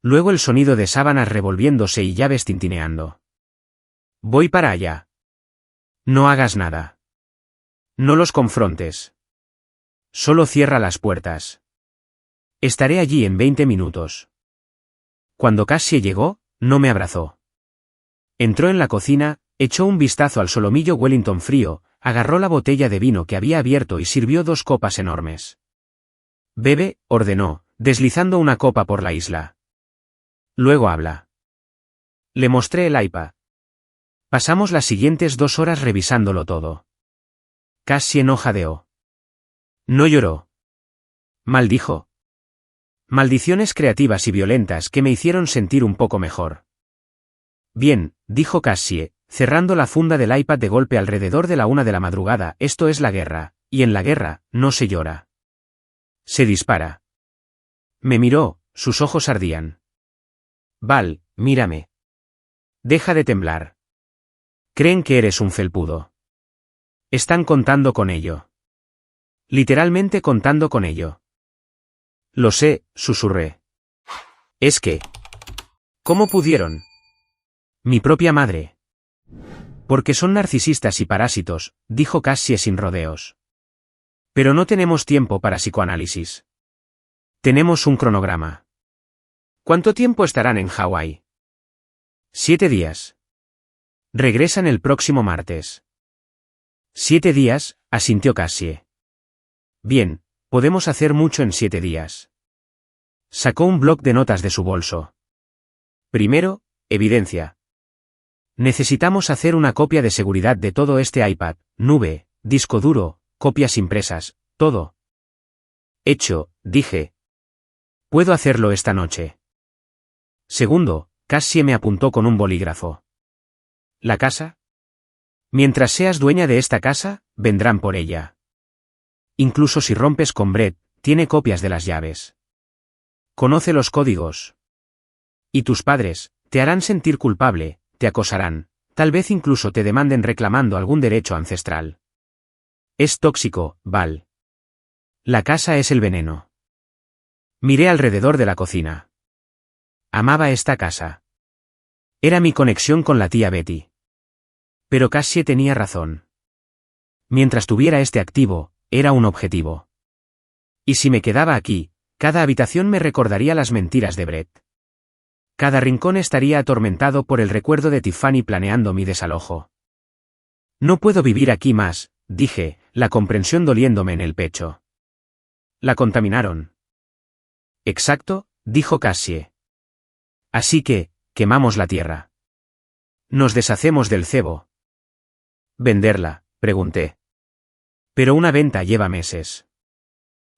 Luego el sonido de sábanas revolviéndose y llaves tintineando. Voy para allá. No hagas nada. No los confrontes. Solo cierra las puertas. Estaré allí en 20 minutos. Cuando Cassie llegó, no me abrazó. Entró en la cocina, echó un vistazo al solomillo Wellington frío, agarró la botella de vino que había abierto y sirvió 2 copas enormes. Bebe, ordenó, deslizando una copa por la isla. Luego habla. Le mostré el iPad. Pasamos las siguientes 2 horas revisándolo todo. Cassie no jadeó. No lloró. Maldijo. Maldiciones creativas y violentas que me hicieron sentir un poco mejor. Bien, dijo Cassie, cerrando la funda del iPad de golpe alrededor de la 1 de la madrugada, esto es la guerra, y en la guerra, no se llora. Se dispara. Me miró, sus ojos ardían. Val, mírame. Deja de temblar. Creen que eres un felpudo. Están contando con ello. Literalmente contando con ello. Lo sé, susurré. Es que... ¿Cómo pudieron? Mi propia madre. Porque son narcisistas y parásitos, dijo Cassie sin rodeos. Pero no tenemos tiempo para psicoanálisis. Tenemos un cronograma. ¿Cuánto tiempo estarán en Hawái? 7 días. Regresan el próximo martes. 7 días, asintió Cassie. Bien, podemos hacer mucho en 7 días. Sacó un bloc de notas de su bolso. Primero, evidencia. Necesitamos hacer una copia de seguridad de todo este iPad, nube, disco duro, copias impresas, todo. Hecho, dije. Puedo hacerlo esta noche. Segundo, Cassie me apuntó con un bolígrafo. ¿La casa? Mientras seas dueña de esta casa, vendrán por ella. Incluso si rompes con Brett, tiene copias de las llaves. Conoce los códigos. Y tus padres, te harán sentir culpable, te acosarán, tal vez incluso te demanden reclamando algún derecho ancestral. Es tóxico, Val. La casa es el veneno. Miré alrededor de la cocina. Amaba esta casa. Era mi conexión con la tía Betty. Pero Cassie tenía razón. Mientras tuviera este activo, era un objetivo. Y si me quedaba aquí, cada habitación me recordaría las mentiras de Brett. Cada rincón estaría atormentado por el recuerdo de Tiffany planeando mi desalojo. No puedo vivir aquí más, dije, la comprensión doliéndome en el pecho. La contaminaron. Exacto, dijo Cassie. Así que, quemamos la tierra. Nos deshacemos del cebo. ¿Venderla?, pregunté. Pero una venta lleva meses.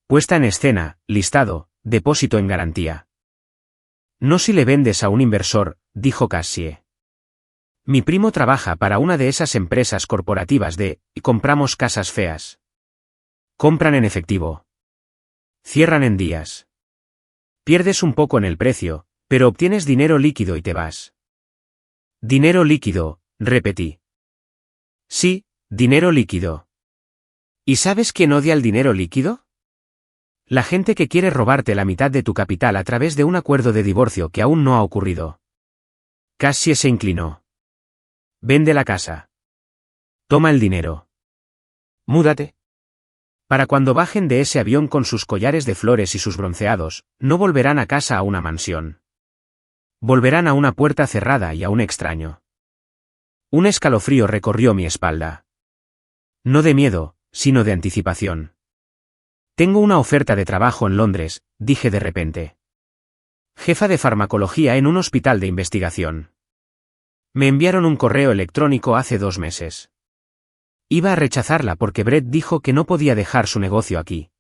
Puesta en escena, listado, depósito en garantía. No si le vendes a un inversor, dijo Cassie. Mi primo trabaja para una de esas empresas corporativas y compramos casas feas. Compran en efectivo. Cierran en días. Pierdes un poco en el precio, pero obtienes dinero líquido y te vas. Dinero líquido, repetí. Sí, dinero líquido. ¿Y sabes quién odia el dinero líquido? La gente que quiere robarte la mitad de tu capital a través de un acuerdo de divorcio que aún no ha ocurrido. Cassie se inclinó. Vende la casa. Toma el dinero. Múdate. Para cuando bajen de ese avión con sus collares de flores y sus bronceados, no volverán a casa a una mansión. Volverán a una puerta cerrada y a un extraño. Un escalofrío recorrió mi espalda. No de miedo, sino de anticipación. Tengo una oferta de trabajo en Londres, dije de repente. Jefa de farmacología en un hospital de investigación. Me enviaron un correo electrónico hace 2 meses. Iba a rechazarla porque Brett dijo que no podía dejar su negocio aquí.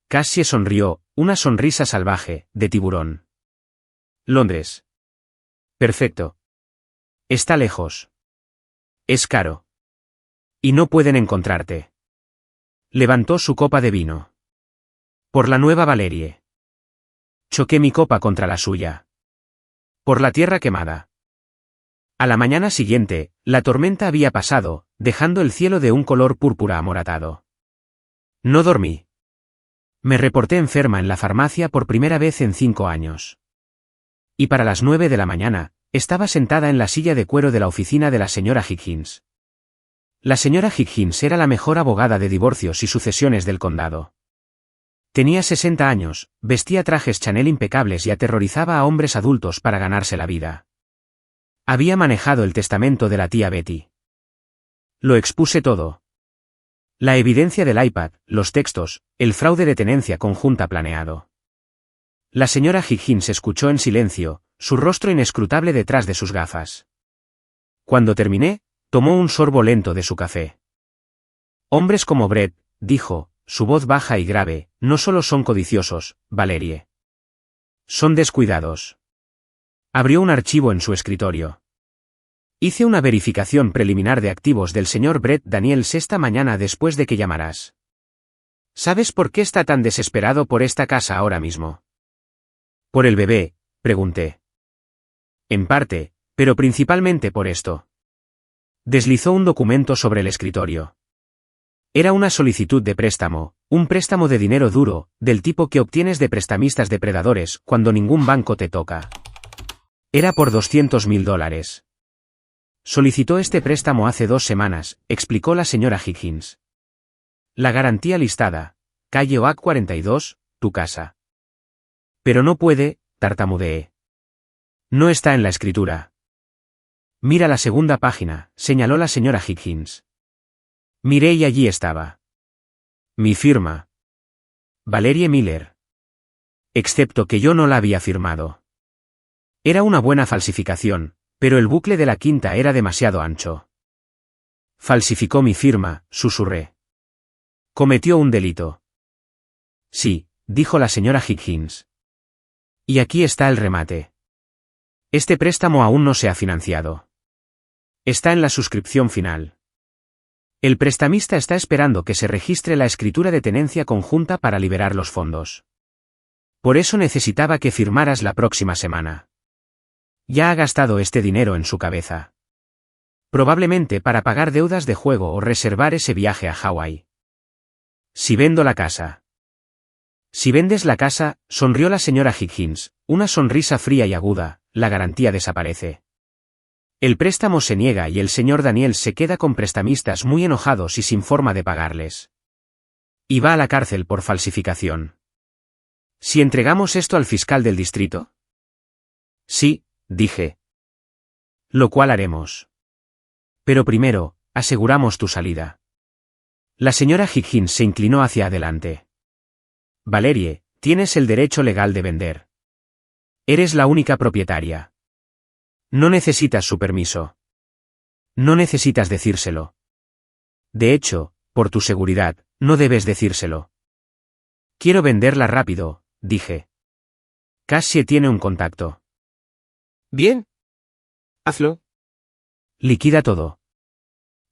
Cassie sonrió, una sonrisa salvaje, de tiburón. Londres. Perfecto. Está lejos. Es caro. Y no pueden encontrarte. Levantó su copa de vino. Por la Nueva Valerie. Choqué mi copa contra la suya. Por la tierra quemada. A la mañana siguiente, la tormenta había pasado, dejando el cielo de un color púrpura amoratado. No dormí. Me reporté enferma en la farmacia por primera vez en 5 años. Y para las 9 de la mañana, estaba sentada en la silla de cuero de la oficina de la señora Higgins. La señora Higgins era la mejor abogada de divorcios y sucesiones del condado. Tenía 60 años, vestía trajes Chanel impecables y aterrorizaba a hombres adultos para ganarse la vida. Había manejado el testamento de la tía Betty. Lo expuse todo. La evidencia del iPad, los textos, el fraude de tenencia conjunta planeado. La señora Higgins escuchó en silencio, su rostro inescrutable detrás de sus gafas. Cuando terminé, tomó un sorbo lento de su café. Hombres como Brett, dijo, su voz baja y grave, no solo son codiciosos, Valerie. Son descuidados. Abrió un archivo en su escritorio. Hice una verificación preliminar de activos del señor Brett Daniels esta mañana después de que llamaras. ¿Sabes por qué está tan desesperado por esta casa ahora mismo? ¿Por el bebé?, pregunté. En parte, pero principalmente por esto. Deslizó un documento sobre el escritorio. Era una solicitud de préstamo, Un préstamo de dinero duro, del tipo que obtienes de prestamistas depredadores cuando ningún banco te toca. Era por $200.000. Solicitó este préstamo hace 2 semanas, explicó la señora Higgins. La garantía listada, calle Oak 42, tu casa. Pero no puede, tartamudeé. No está en la escritura. Mira la segunda página, señaló la señora Higgins. Miré y allí estaba. Mi firma. Valerie Miller. Excepto que yo no la había firmado. Era una buena falsificación, pero el bucle de la quinta era demasiado ancho. Falsificó mi firma, susurré. Cometió un delito. Sí, dijo la señora Higgins. Y aquí está el remate. Este préstamo aún no se ha financiado. Está en la suscripción final. El prestamista está esperando que se registre la escritura de tenencia conjunta para liberar los fondos. Por eso necesitaba que firmaras la próxima semana. Ya ha gastado este dinero en su cabeza. Probablemente para pagar deudas de juego o reservar ese viaje a Hawái. Si vendo la casa. Si vendes la casa, sonrió la señora Higgins, una sonrisa fría y aguda, la garantía desaparece. El préstamo se niega y el señor Daniel se queda con prestamistas muy enojados y sin forma de pagarles. Y va a la cárcel por falsificación. ¿Si entregamos esto al fiscal del distrito? Sí, dije. Lo cual haremos. Pero primero, aseguramos tu salida. La señora Higgins se inclinó hacia adelante. Valerie, tienes el derecho legal de vender. Eres la única propietaria. No necesitas su permiso. No necesitas decírselo. De hecho, por tu seguridad, no debes decírselo. Quiero venderla rápido, dije. Cassie tiene un contacto. Bien. Hazlo. Liquida todo.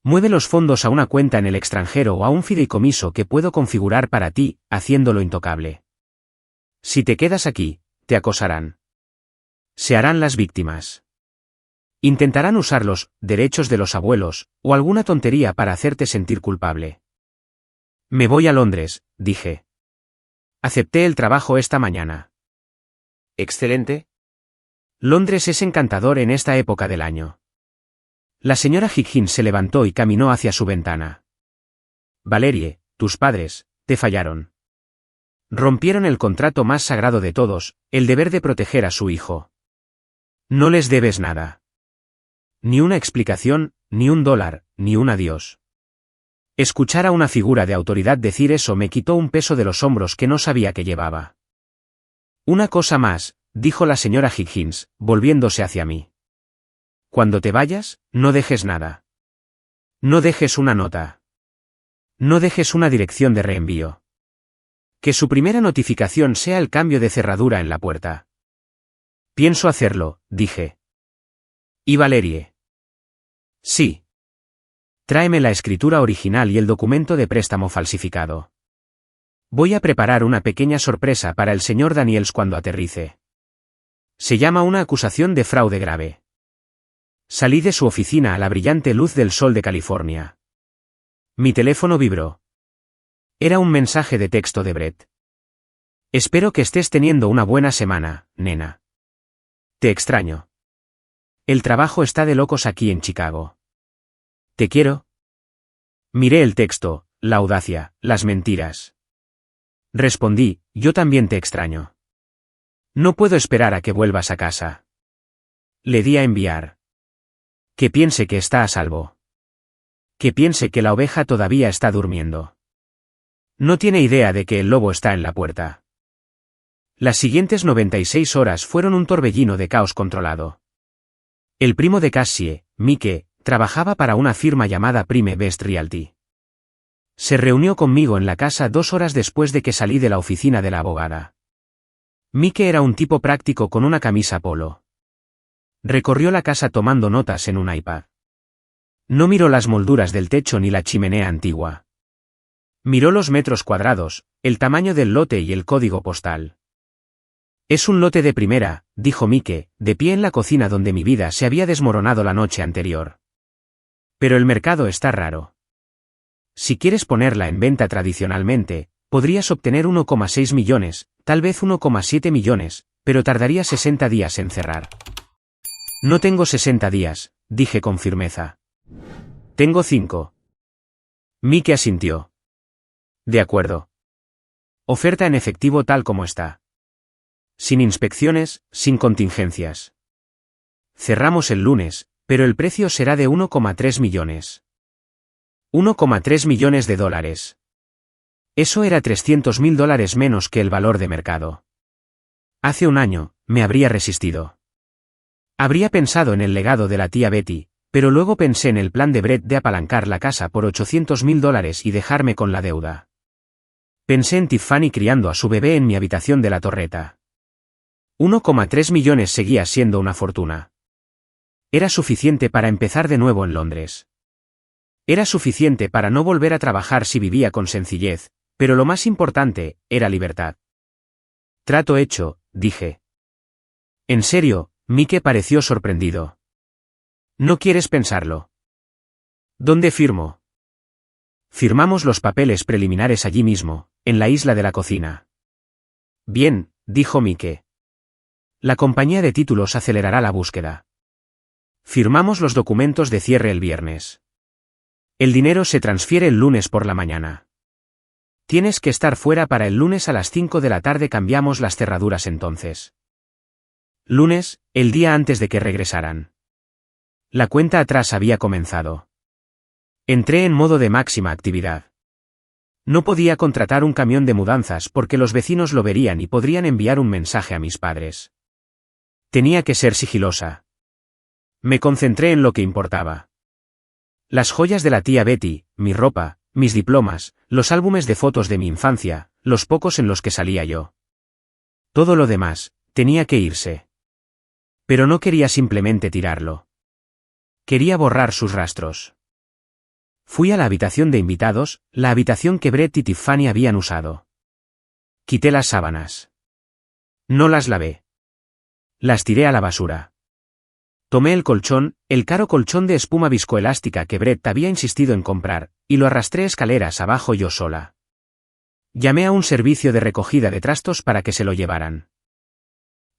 Mueve los fondos a una cuenta en el extranjero o a un fideicomiso que puedo configurar para ti, haciéndolo intocable. Si te quedas aquí, te acosarán. Se harán las víctimas. Intentarán usar los derechos de los abuelos, o alguna tontería para hacerte sentir culpable. Me voy a Londres, dije. Acepté el trabajo esta mañana. Excelente. Londres es encantador en esta época del año. La señora Higgins se levantó y caminó hacia su ventana. Valerie, tus padres, te fallaron. Rompieron el contrato más sagrado de todos, el deber de proteger a su hijo. No les debes nada. Ni una explicación, ni $1, ni un adiós. Escuchar a una figura de autoridad decir eso me quitó un peso de los hombros que no sabía que llevaba. Una cosa más, dijo la señora Higgins, volviéndose hacia mí. Cuando te vayas, no dejes nada. No dejes una nota. No dejes una dirección de reenvío. Que su primera notificación sea el cambio de cerradura en la puerta. Pienso hacerlo, dije. ¿Y Valerie? Sí. Tráeme la escritura original y el documento de préstamo falsificado. Voy a preparar una pequeña sorpresa para el señor Daniels cuando aterrice. Se llama una acusación de fraude grave. Salí de su oficina a la brillante luz del sol de California. Mi teléfono vibró. Era un mensaje de texto de Brett. Espero que estés teniendo una buena semana, nena. Te extraño. El trabajo está de locos aquí en Chicago. ¿Te quiero? Miré el texto, la audacia, las mentiras. Respondí, yo también te extraño. No puedo esperar a que vuelvas a casa. Le di a enviar. Que piense que está a salvo. Que piense que la oveja todavía está durmiendo. No tiene idea de que el lobo está en la puerta. Las siguientes 96 horas fueron un torbellino de caos controlado. El primo de Cassie, Mike, trabajaba para una firma llamada Prime Best Realty. Se reunió conmigo en la casa 2 horas después de que salí de la oficina de la abogada. Mike era un tipo práctico con una camisa polo. Recorrió la casa tomando notas en un iPad. No miró las molduras del techo ni la chimenea antigua. Miró los metros cuadrados, el tamaño del lote y el código postal. Es un lote de primera, dijo Mike, de pie en la cocina donde mi vida se había desmoronado la noche anterior. Pero el mercado está raro. Si quieres ponerla en venta tradicionalmente, podrías obtener 1,6 millones, tal vez 1,7 millones, pero tardaría 60 días en cerrar. No tengo 60 días, dije con firmeza. Tengo 5. Mike asintió. De acuerdo. Oferta en efectivo tal como está. Sin inspecciones, sin contingencias. Cerramos el lunes, pero el precio será de 1,3 millones. 1,3 millones de dólares. Eso era $300.000 menos que el valor de mercado. Hace un año, me habría resistido. Habría pensado en el legado de la tía Betty, pero luego pensé en el plan de Brett de apalancar la casa por $800.000 y dejarme con la deuda. Pensé en Tiffany criando a su bebé en mi habitación de la torreta. 1,3 millones seguía siendo una fortuna. Era suficiente para empezar de nuevo en Londres. Era suficiente para no volver a trabajar si vivía con sencillez, pero lo más importante, era libertad. Trato hecho, dije. En serio, Mike pareció sorprendido. ¿No quieres pensarlo? ¿Dónde firmo? Firmamos los papeles preliminares allí mismo, en la isla de la cocina. Bien, dijo Mike. La compañía de títulos acelerará la búsqueda. Firmamos los documentos de cierre el viernes. El dinero se transfiere el lunes por la mañana. Tienes que estar fuera para el lunes a las 5 de la tarde. Cambiamos las cerraduras entonces. Lunes, el día antes de que regresaran. La cuenta atrás había comenzado. Entré en modo de máxima actividad. No podía contratar un camión de mudanzas porque los vecinos lo verían y podrían enviar un mensaje a mis padres. Tenía que ser sigilosa. Me concentré en lo que importaba. Las joyas de la tía Betty, mi ropa, mis diplomas, los álbumes de fotos de mi infancia, los pocos en los que salía yo. Todo lo demás, tenía que irse. Pero no quería simplemente tirarlo. Quería borrar sus rastros. Fui a la habitación de invitados, la habitación que Brett y Tiffany habían usado. Quité las sábanas. No las lavé. Las tiré a la basura. Tomé el colchón, el caro colchón de espuma viscoelástica que Brett había insistido en comprar, y lo arrastré escaleras abajo yo sola. Llamé a un servicio de recogida de trastos para que se lo llevaran.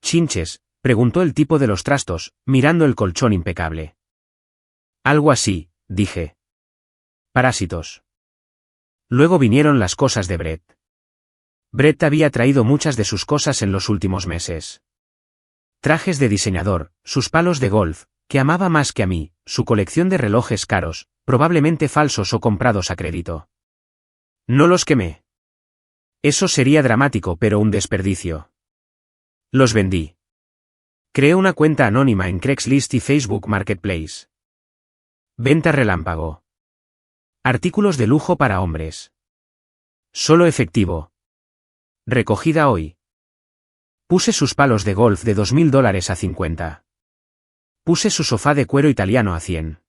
¿Chinches?, preguntó el tipo de los trastos, mirando el colchón impecable. Algo así, dije. Parásitos. Luego vinieron las cosas de Brett. Brett había traído muchas de sus cosas en los últimos meses. Trajes de diseñador, sus palos de golf, que amaba más que a mí, su colección de relojes caros, probablemente falsos o comprados a crédito. No los quemé. Eso sería dramático, pero un desperdicio. Los vendí. Creé una cuenta anónima en Craigslist y Facebook Marketplace. Venta relámpago. Artículos de lujo para hombres. Solo efectivo. Recogida hoy. Puse sus palos de golf de $2.000 a 50. Puse su sofá de cuero italiano a 100.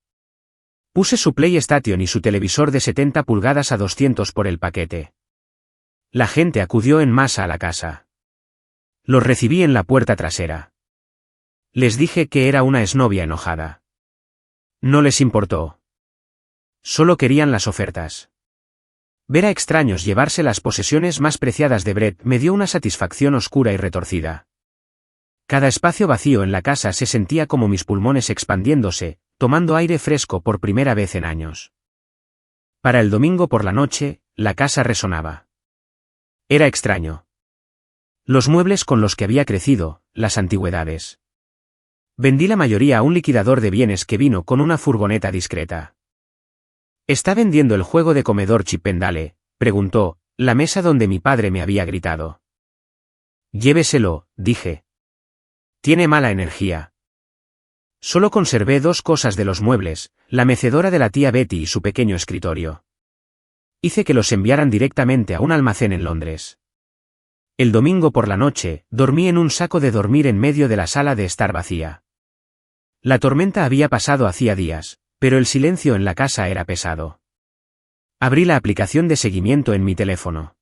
Puse su PlayStation y su televisor de 70 pulgadas a 200 por el paquete. La gente acudió en masa a la casa. Los recibí en la puerta trasera. Les dije que era una exnovia enojada. No les importó. Solo querían las ofertas. Ver a extraños llevarse las posesiones más preciadas de Brett me dio una satisfacción oscura y retorcida. Cada espacio vacío en la casa se sentía como mis pulmones expandiéndose, tomando aire fresco por primera vez en años. Para el domingo por la noche, la casa resonaba. Era extraño. Los muebles con los que había crecido, las antigüedades. Vendí la mayoría a un liquidador de bienes que vino con una furgoneta discreta. ¿Está vendiendo el juego de comedor Chippendale?, preguntó, la mesa donde mi padre me había gritado. Lléveselo, dije. Tiene mala energía. Solo conservé 2 cosas de los muebles, la mecedora de la tía Betty y su pequeño escritorio. Hice que los enviaran directamente a un almacén en Londres. El domingo por la noche, dormí en un saco de dormir en medio de la sala de estar vacía. La tormenta había pasado hacía días, pero el silencio en la casa era pesado. Abrí la aplicación de seguimiento en mi teléfono.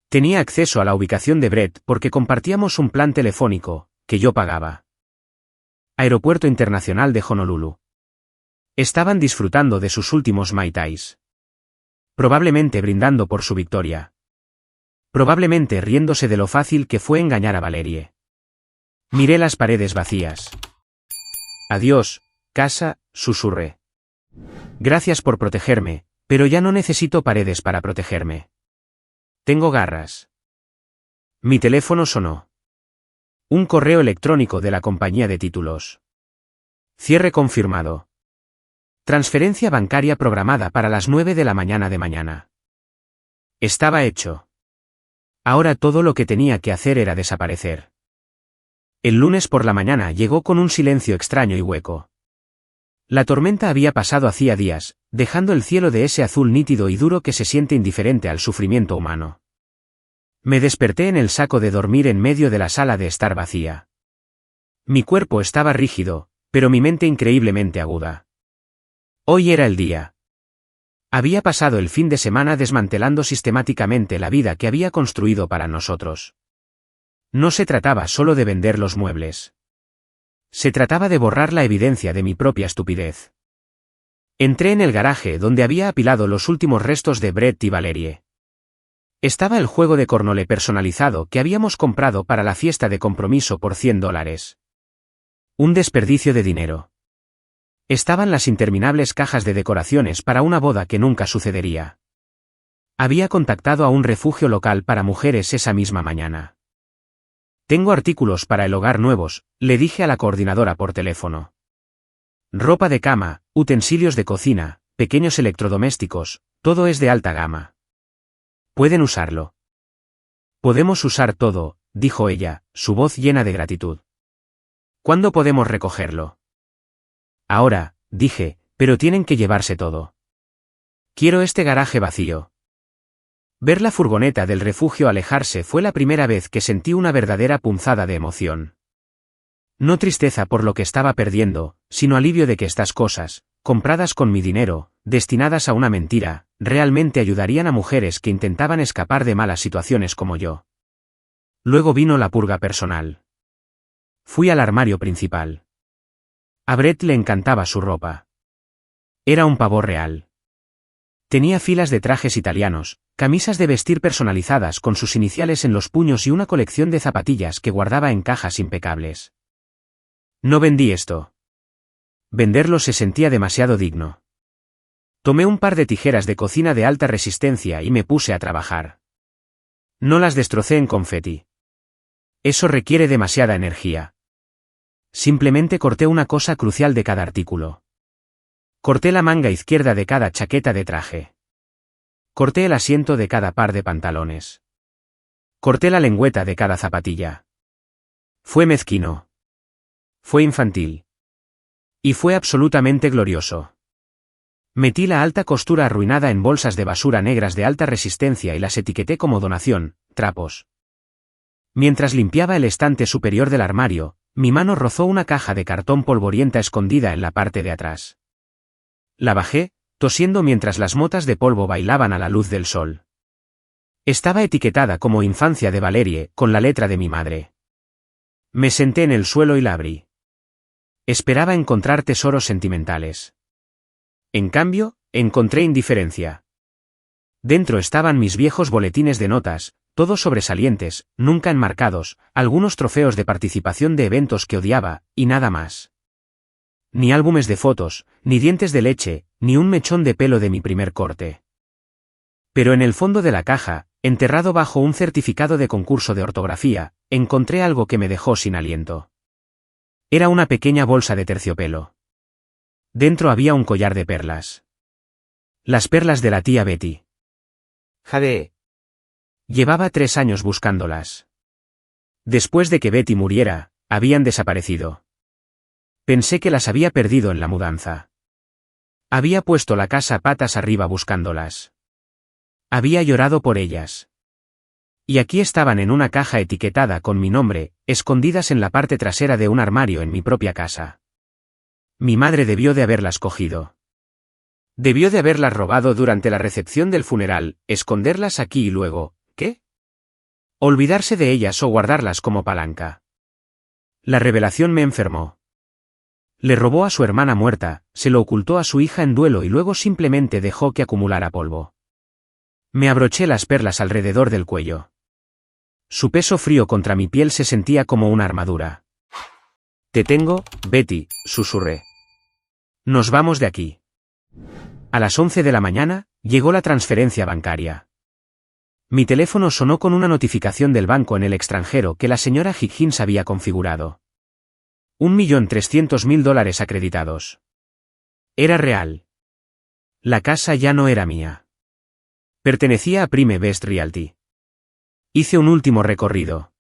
Tenía acceso a la ubicación de Brett porque compartíamos un plan telefónico, que yo pagaba. Aeropuerto Internacional de Honolulu. Estaban disfrutando de sus últimos Mai Tais. Probablemente brindando por su victoria. probablemente riéndose de lo fácil que fue engañar a Valerie. Miré las paredes vacías. Adiós, casa, susurré. Gracias por protegerme, pero ya no necesito paredes para protegerme. Tengo garras. Mi teléfono sonó. Un correo electrónico de la compañía de títulos. Cierre confirmado. Transferencia bancaria programada para las 9 de la mañana de mañana. Estaba hecho. Ahora todo lo que tenía que hacer era desaparecer. El lunes por la mañana llegó con un silencio extraño y hueco. La tormenta había pasado hacía días, dejando el cielo de ese azul nítido y duro que se siente indiferente al sufrimiento humano. Me desperté en el saco de dormir en medio de la sala de estar vacía. Mi cuerpo estaba rígido, pero mi mente increíblemente aguda. Hoy era el día. Había pasado el fin de semana desmantelando sistemáticamente la vida que había construido para nosotros. No se trataba solo de vender los muebles. Se trataba de borrar la evidencia de mi propia estupidez. Entré en el garaje donde había apilado los últimos restos de Brett y Valerie. Estaba el juego de Cornole personalizado que habíamos comprado para la fiesta de compromiso por $100. Un desperdicio de dinero. Estaban las interminables cajas de decoraciones para una boda que nunca sucedería. Había contactado a un refugio local para mujeres esa misma mañana. Tengo artículos para el hogar nuevos, le dije a la coordinadora por teléfono. Ropa de cama, utensilios de cocina, pequeños electrodomésticos, todo es de alta gama. Pueden usarlo. Podemos usar todo, dijo ella, su voz llena de gratitud. ¿Cuándo podemos recogerlo? Ahora, dije, pero tienen que llevarse todo. Quiero este garaje vacío. Ver la furgoneta del refugio alejarse fue la primera vez que sentí una verdadera punzada de emoción. No tristeza por lo que estaba perdiendo, sino alivio de que estas cosas, compradas con mi dinero, destinadas a una mentira, realmente ayudarían a mujeres que intentaban escapar de malas situaciones como yo. Luego vino la purga personal. Fui al armario principal. A Brett le encantaba su ropa. Era un pavor real. Tenía filas de trajes italianos, camisas de vestir personalizadas con sus iniciales en los puños y una colección de zapatillas que guardaba en cajas impecables. No vendí esto. Venderlo se sentía demasiado digno. Tomé un par de tijeras de cocina de alta resistencia y me puse a trabajar. No las destrocé en confeti. Eso requiere demasiada energía. Simplemente corté una cosa crucial de cada artículo. Corté la manga izquierda de cada chaqueta de traje. Corté el asiento de cada par de pantalones. Corté la lengüeta de cada zapatilla. Fue mezquino. Fue infantil. Y fue absolutamente glorioso. Metí la alta costura arruinada en bolsas de basura negras de alta resistencia y las etiqueté como donación, trapos. Mientras limpiaba el estante superior del armario, mi mano rozó una caja de cartón polvorienta escondida en la parte de atrás. La bajé, tosiendo mientras las motas de polvo bailaban a la luz del sol. Estaba etiquetada como Infancia de Valerie, con la letra de mi madre. Me senté en el suelo y la abrí. Esperaba encontrar tesoros sentimentales. En cambio, encontré indiferencia. Dentro estaban mis viejos boletines de notas, todos sobresalientes, nunca enmarcados, algunos trofeos de participación de eventos que odiaba, y nada más. Ni álbumes de fotos, ni dientes de leche, ni un mechón de pelo de mi primer corte. Pero en el fondo de la caja, enterrado bajo un certificado de concurso de ortografía, encontré algo que me dejó sin aliento. Era una pequeña bolsa de terciopelo. Dentro había un collar de perlas. Las perlas de la tía Betty. Jade. Llevaba 3 años buscándolas. Después de que Betty muriera, habían desaparecido. Pensé que las había perdido en la mudanza. Había puesto la casa patas arriba buscándolas. Había llorado por ellas. Y aquí estaban en una caja etiquetada con mi nombre, escondidas en la parte trasera de un armario en mi propia casa. Mi madre debió de haberlas cogido. Debió de haberlas robado durante la recepción del funeral, esconderlas aquí y luego, ¿qué? Olvidarse de ellas o guardarlas como palanca. La revelación me enfermó. Le robó a su hermana muerta, se lo ocultó a su hija en duelo y luego simplemente dejó que acumulara polvo. Me abroché las perlas alrededor del cuello. Su peso frío contra mi piel se sentía como una armadura. «Te tengo, Betty», susurré. «Nos vamos de aquí». A las 11 de la mañana, llegó la transferencia bancaria. Mi teléfono sonó con una notificación del banco en el extranjero que la señora Higgins había configurado. $1.300.000 acreditados. Era real. La casa ya no era mía. Pertenecía a Prime Best Realty. Hice un último recorrido.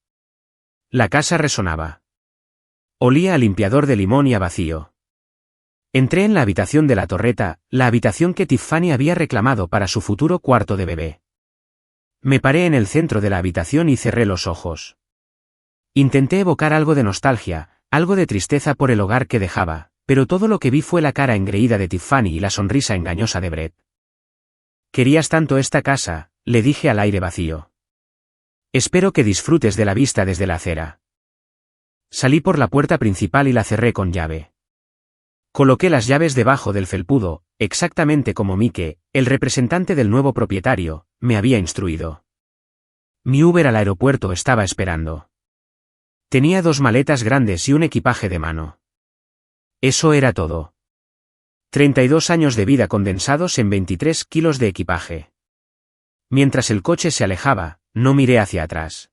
La casa resonaba. Olía a limpiador de limón y a vacío. Entré en la habitación de la torreta, la habitación que Tiffany había reclamado para su futuro cuarto de bebé. Me paré en el centro de la habitación y cerré los ojos. Intenté evocar algo de nostalgia, algo de tristeza por el hogar que dejaba, pero todo lo que vi fue la cara engreída de Tiffany y la sonrisa engañosa de Brett. «Querías tanto esta casa», le dije al aire vacío. «Espero que disfrutes de la vista desde la acera». Salí por la puerta principal y la cerré con llave. Coloqué las llaves debajo del felpudo, exactamente como Mike, el representante del nuevo propietario, me había instruido. Mi Uber al aeropuerto estaba esperando. Tenía 2 maletas grandes y un equipaje de mano. Eso era todo. 32 años de vida condensados en 23 kilos de equipaje. Mientras el coche se alejaba, no miré hacia atrás.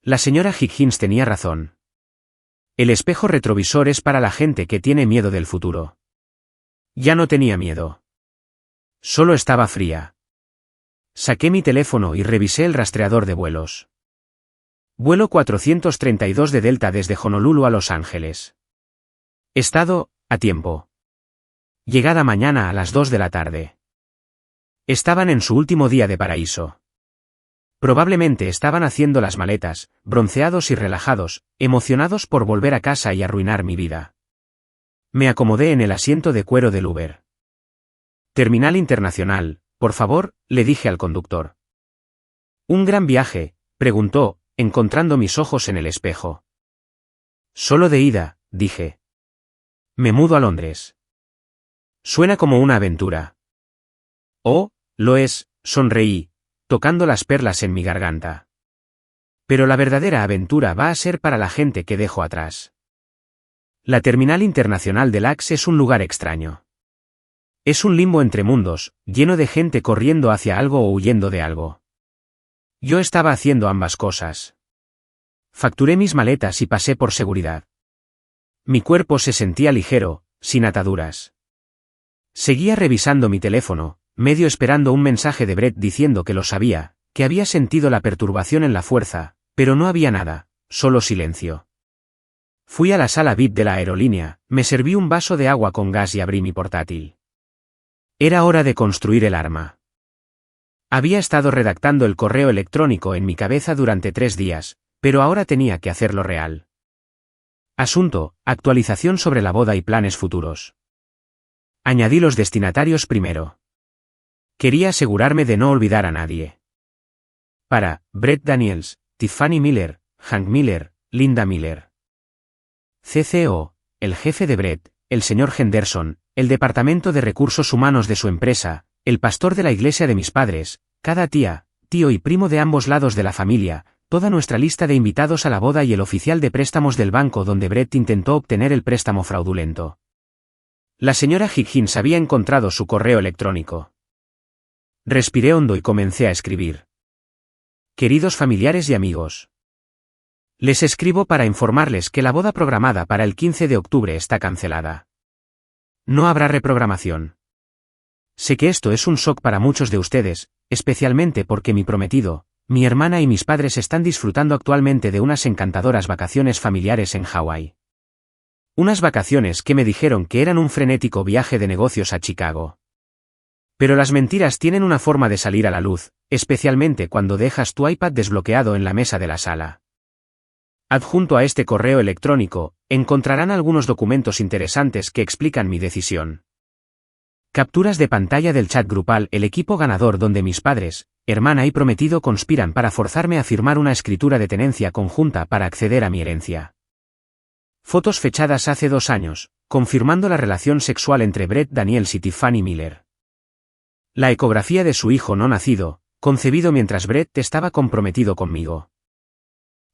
La señora Higgins tenía razón. El espejo retrovisor es para la gente que tiene miedo del futuro. Ya no tenía miedo. Solo estaba fría. Saqué mi teléfono y revisé el rastreador de vuelos. Vuelo 432 de Delta desde Honolulu a Los Ángeles. Estado, a tiempo. Llegada mañana a las 2 de la tarde. Estaban en su último día de paraíso. Probablemente estaban haciendo las maletas, bronceados y relajados, emocionados por volver a casa y arruinar mi vida. Me acomodé en el asiento de cuero del Uber. «Terminal Internacional, por favor», le dije al conductor. «¿Un gran viaje?», preguntó, encontrando mis ojos en el espejo. «Solo de ida», dije. «Me mudo a Londres». «Suena como una aventura». «Oh, lo es», sonreí, tocando las perlas en mi garganta. «Pero la verdadera aventura va a ser para la gente que dejo atrás». La Terminal Internacional de LAX es un lugar extraño. Es un limbo entre mundos, lleno de gente corriendo hacia algo o huyendo de algo. Yo estaba haciendo ambas cosas. Facturé mis maletas y pasé por seguridad. Mi cuerpo se sentía ligero, sin ataduras. Seguía revisando mi teléfono, medio esperando un mensaje de Brett diciendo que lo sabía, que había sentido la perturbación en la fuerza, pero no había nada, solo silencio. Fui a la sala VIP de la aerolínea, me serví un vaso de agua con gas y abrí mi portátil. Era hora de construir el arma. Había estado redactando el correo electrónico en mi cabeza durante 3 días, pero ahora tenía que hacerlo real. Asunto: actualización sobre la boda y planes futuros. Añadí los destinatarios primero. Quería asegurarme de no olvidar a nadie. Para Brett Daniels, Tiffany Miller, Hank Miller, Linda Miller. CCO, el jefe de Brett, el señor Henderson, el departamento de recursos humanos de su empresa, el pastor de la iglesia de mis padres, cada tía, tío y primo de ambos lados de la familia, toda nuestra lista de invitados a la boda y el oficial de préstamos del banco donde Brett intentó obtener el préstamo fraudulento. La señora Higgins había encontrado su correo electrónico. Respiré hondo y comencé a escribir. Queridos familiares y amigos. Les escribo para informarles que la boda programada para el 15 de octubre está cancelada. No habrá reprogramación. Sé que esto es un shock para muchos de ustedes, especialmente porque mi prometido, mi hermana y mis padres están disfrutando actualmente de unas encantadoras vacaciones familiares en Hawái. Unas vacaciones que me dijeron que eran un frenético viaje de negocios a Chicago. Pero las mentiras tienen una forma de salir a la luz, especialmente cuando dejas tu iPad desbloqueado en la mesa de la sala. Adjunto a este correo electrónico, encontrarán algunos documentos interesantes que explican mi decisión. Capturas de pantalla del chat grupal, el equipo ganador donde mis padres, hermana y prometido conspiran para forzarme a firmar una escritura de tenencia conjunta para acceder a mi herencia. Fotos fechadas hace 2 años, confirmando la relación sexual entre Brett Daniels y Tiffany Miller. La ecografía de su hijo no nacido, concebido mientras Brett estaba comprometido conmigo.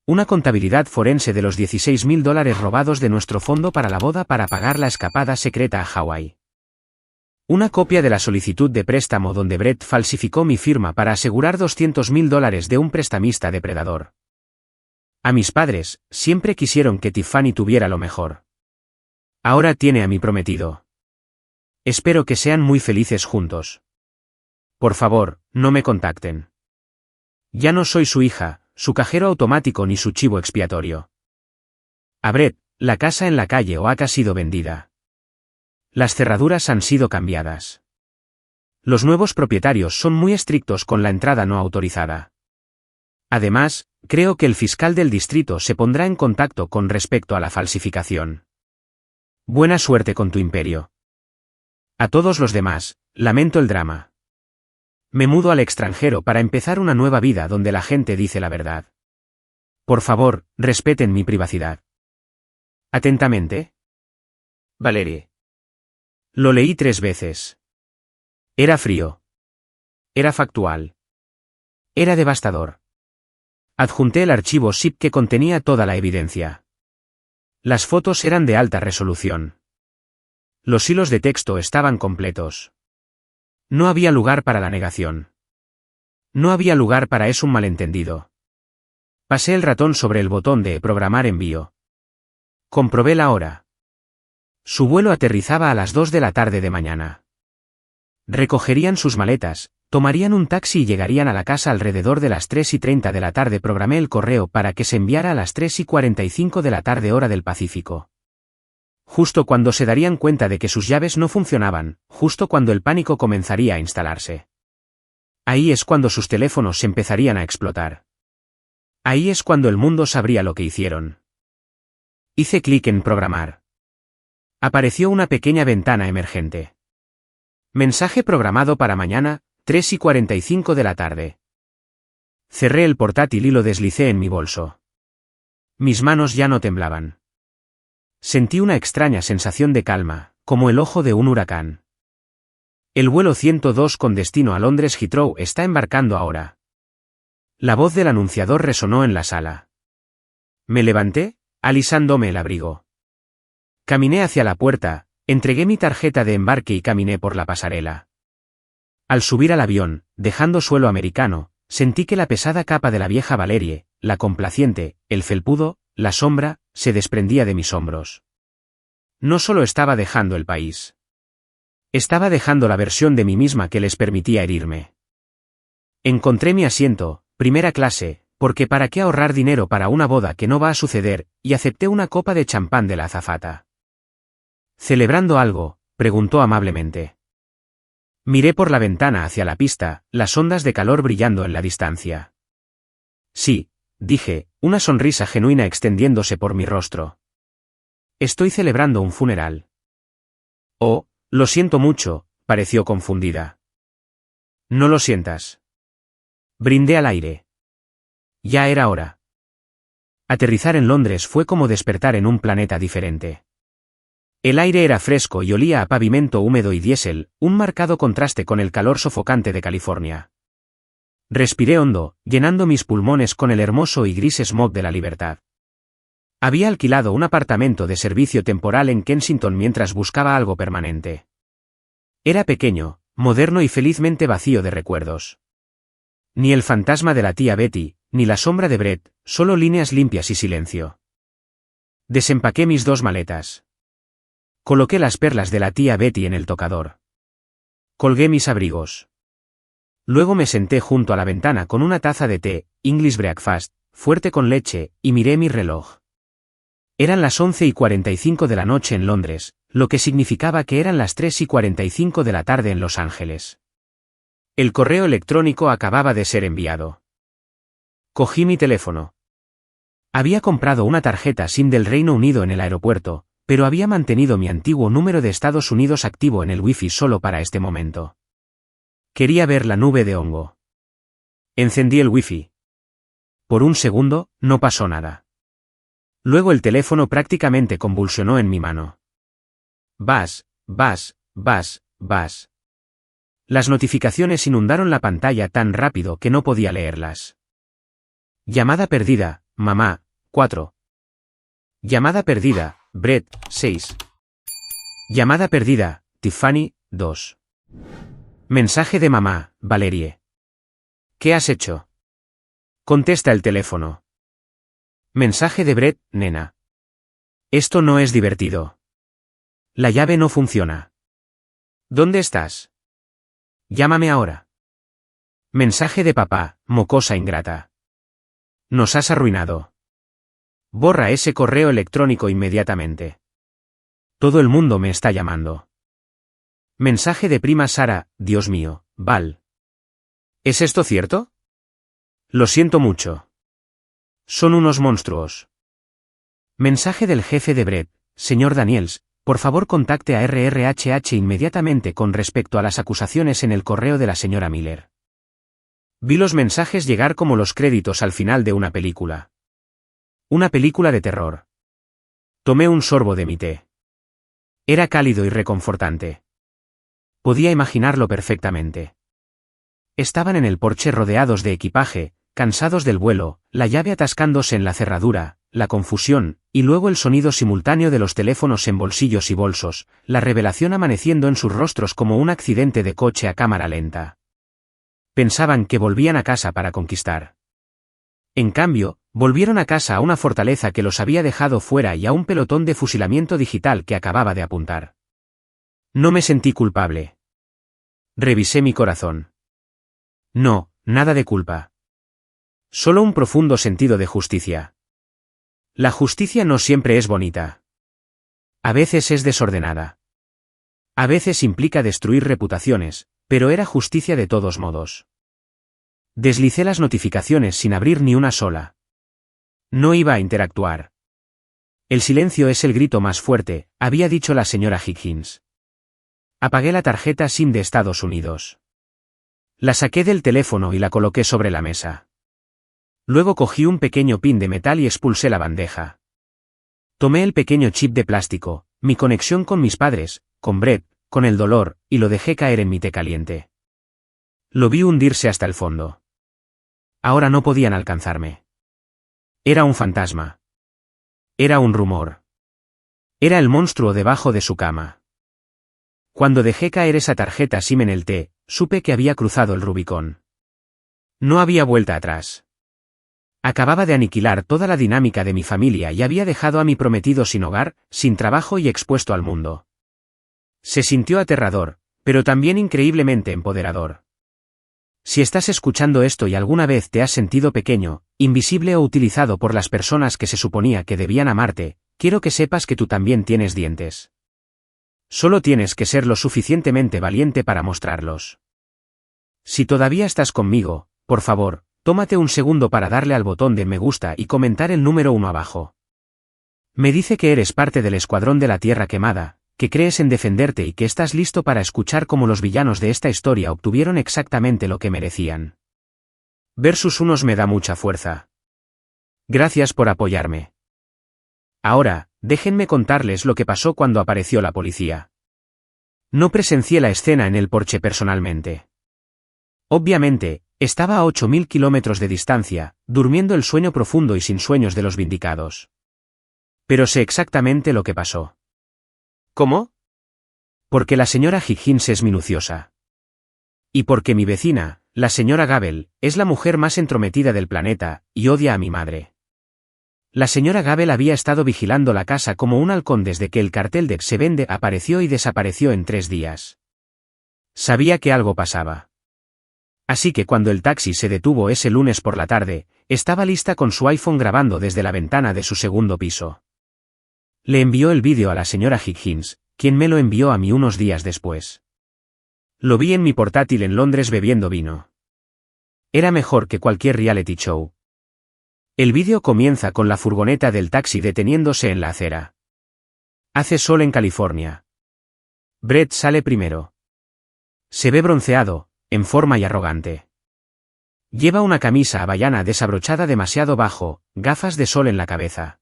Una contabilidad forense de los $16.000 robados de nuestro fondo para la boda para pagar la escapada secreta a Hawái. Una copia de la solicitud de préstamo donde Brett falsificó mi firma para asegurar $200.000 de un prestamista depredador. A mis padres, siempre quisieron que Tiffany tuviera lo mejor. Ahora tiene a mi prometido. Espero que sean muy felices juntos. Por favor, no me contacten. Ya no soy su hija, su cajero automático ni su chivo expiatorio. A Brett, la casa en la calle Oak ha sido vendida. Las cerraduras han sido cambiadas. Los nuevos propietarios son muy estrictos con la entrada no autorizada. Además, creo que el fiscal del distrito se pondrá en contacto con respecto a la falsificación. Buena suerte con tu imperio. A todos los demás, lamento el drama. Me mudo al extranjero para empezar una nueva vida donde la gente dice la verdad. Por favor, respeten mi privacidad. Atentamente. Valerie. Lo leí 3 veces. Era frío. Era factual. Era devastador. Adjunté el archivo zip que contenía toda la evidencia. Las fotos eran de alta resolución. Los hilos de texto estaban completos. No había lugar para la negación. No había lugar para un malentendido. Pasé el ratón sobre el botón de programar envío. Comprobé la hora. Su vuelo aterrizaba a las 2 de la tarde de mañana. Recogerían sus maletas, tomarían un taxi y llegarían a la casa alrededor de las 3:30 de la tarde. Programé el correo para que se enviara a las 3:45 de la tarde hora del Pacífico. Justo cuando se darían cuenta de que sus llaves no funcionaban, justo cuando el pánico comenzaría a instalarse. Ahí es cuando sus teléfonos empezarían a explotar. Ahí es cuando el mundo sabría lo que hicieron. Hice clic en programar. Apareció una pequeña ventana emergente. Mensaje programado para mañana, 3:45 de la tarde. Cerré el portátil y lo deslicé en mi bolso. Mis manos ya no temblaban. Sentí una extraña sensación de calma, como el ojo de un huracán. El vuelo 102 con destino a Londres Heathrow está embarcando ahora. La voz del anunciador resonó en la sala. Me levanté, alisándome el abrigo. Caminé hacia la puerta, entregué mi tarjeta de embarque y caminé por la pasarela. Al subir al avión, dejando suelo americano, sentí que la pesada capa de la vieja Valerie, la complaciente, el felpudo, la sombra, se desprendía de mis hombros. No solo estaba dejando el país. Estaba dejando la versión de mí misma que les permitía herirme. Encontré mi asiento, primera clase, porque ¿para qué ahorrar dinero para una boda que no va a suceder?, y acepté una copa de champán de la azafata. ¿Celebrando algo?, preguntó amablemente. Miré por la ventana hacia la pista, las ondas de calor brillando en la distancia. Sí, dije, una sonrisa genuina extendiéndose por mi rostro. Estoy celebrando un funeral. Oh, lo siento mucho, pareció confundida. No lo sientas. Brindé al aire. Ya era hora. Aterrizar en Londres fue como despertar en un planeta diferente. El aire era fresco y olía a pavimento húmedo y diésel, un marcado contraste con el calor sofocante de California. Respiré hondo, llenando mis pulmones con el hermoso y gris smog de la libertad. Había alquilado un apartamento de servicio temporal en Kensington mientras buscaba algo permanente. Era pequeño, moderno y felizmente vacío de recuerdos. Ni el fantasma de la tía Betty, ni la sombra de Brett, solo líneas limpias y silencio. Desempaqué mis 2 maletas. Coloqué las perlas de la tía Betty en el tocador. Colgué mis abrigos. Luego me senté junto a la ventana con una taza de té, English breakfast, fuerte con leche, y miré mi reloj. Eran las 11:45 de la noche en Londres, lo que significaba que eran las 3:45 de la tarde en Los Ángeles. El correo electrónico acababa de ser enviado. Cogí mi teléfono. Había comprado una tarjeta SIM del Reino Unido en el aeropuerto, pero había mantenido mi antiguo número de Estados Unidos activo en el Wi-Fi solo para este momento. Quería ver la nube de hongo. Encendí el Wi-Fi. Por un segundo, no pasó nada. Luego el teléfono prácticamente convulsionó en mi mano. Vas. Las notificaciones inundaron la pantalla tan rápido que no podía leerlas. Llamada perdida, mamá, 4. Llamada perdida, Brett, 6. Llamada perdida, Tiffany, 2. Mensaje de mamá, Valerie. ¿Qué has hecho? Contesta el teléfono. Mensaje de Brett, nena. Esto no es divertido. La llave no funciona. ¿Dónde estás? Llámame ahora. Mensaje de papá, mocosa ingrata. Nos has arruinado. Borra ese correo electrónico inmediatamente. Todo el mundo me está llamando. Mensaje de prima Sara, Dios mío, Val. ¿Es esto cierto? Lo siento mucho. Son unos monstruos. Mensaje del jefe de Brett, señor Daniels, por favor contacte a RRHH inmediatamente con respecto a las acusaciones en el correo de la señora Miller. Vi los mensajes llegar como los créditos al final de una película. Una película de terror. Tomé un sorbo de mi té. Era cálido y reconfortante. Podía imaginarlo perfectamente. Estaban en el porche rodeados de equipaje, cansados del vuelo, la llave atascándose en la cerradura, la confusión, y luego el sonido simultáneo de los teléfonos en bolsillos y bolsos, la revelación amaneciendo en sus rostros como un accidente de coche a cámara lenta. Pensaban que volvían a casa para conquistar. En cambio, volvieron a casa a una fortaleza que los había dejado fuera y a un pelotón de fusilamiento digital que acababa de apuntar. No me sentí culpable. Revisé mi corazón. No, nada de culpa. Solo un profundo sentido de justicia. La justicia no siempre es bonita. A veces es desordenada. A veces implica destruir reputaciones, pero era justicia de todos modos. Deslicé las notificaciones sin abrir ni una sola. No iba a interactuar. El silencio es el grito más fuerte, había dicho la señora Higgins. Apagué la tarjeta SIM de Estados Unidos. La saqué del teléfono y la coloqué sobre la mesa. Luego cogí un pequeño pin de metal y expulsé la bandeja. Tomé el pequeño chip de plástico, mi conexión con mis padres, con Brett, con el dolor, y lo dejé caer en mi té caliente. Lo vi hundirse hasta el fondo. Ahora no podían alcanzarme. Era un fantasma. Era un rumor. Era el monstruo debajo de su cama. Cuando dejé caer esa tarjeta SIM en el té, supe que había cruzado el Rubicón. No había vuelta atrás. Acababa de aniquilar toda la dinámica de mi familia y había dejado a mi prometido sin hogar, sin trabajo y expuesto al mundo. Se sintió aterrador, pero también increíblemente empoderador. Si estás escuchando esto y alguna vez te has sentido pequeño, invisible o utilizado por las personas que se suponía que debían amarte, quiero que sepas que tú también tienes dientes. Solo tienes que ser lo suficientemente valiente para mostrarlos. Si todavía estás conmigo, por favor, tómate un segundo para darle al botón de me gusta y comentar el número 1 abajo. Me dice que eres parte del escuadrón de la Tierra Quemada, que crees en defenderte y que estás listo para escuchar cómo los villanos de esta historia obtuvieron exactamente lo que merecían. Versus unos me da mucha fuerza. Gracias por apoyarme. Ahora, déjenme contarles lo que pasó cuando apareció la policía. No presencié la escena en el porche personalmente. Obviamente, estaba a 8.000 kilómetros de distancia, durmiendo el sueño profundo y sin sueños de los vindicados. Pero sé exactamente lo que pasó. ¿Cómo? Porque la señora Higgins es minuciosa. Y porque mi vecina, la señora Gabel, es la mujer más entrometida del planeta, y odia a mi madre. La señora Gabel había estado vigilando la casa como un halcón desde que el cartel de Se Vende apareció y desapareció en 3 días. Sabía que algo pasaba. Así que cuando el taxi se detuvo ese lunes por la tarde, estaba lista con su iPhone grabando desde la ventana de su segundo piso. Le envió el vídeo a la señora Higgins, quien me lo envió a mí unos días después. Lo vi en mi portátil en Londres bebiendo vino. Era mejor que cualquier reality show. El vídeo comienza con la furgoneta del taxi deteniéndose en la acera. Hace sol en California. Brett sale primero. Se ve bronceado, en forma y arrogante. Lleva una camisa hawaiana desabrochada demasiado bajo, gafas de sol en la cabeza.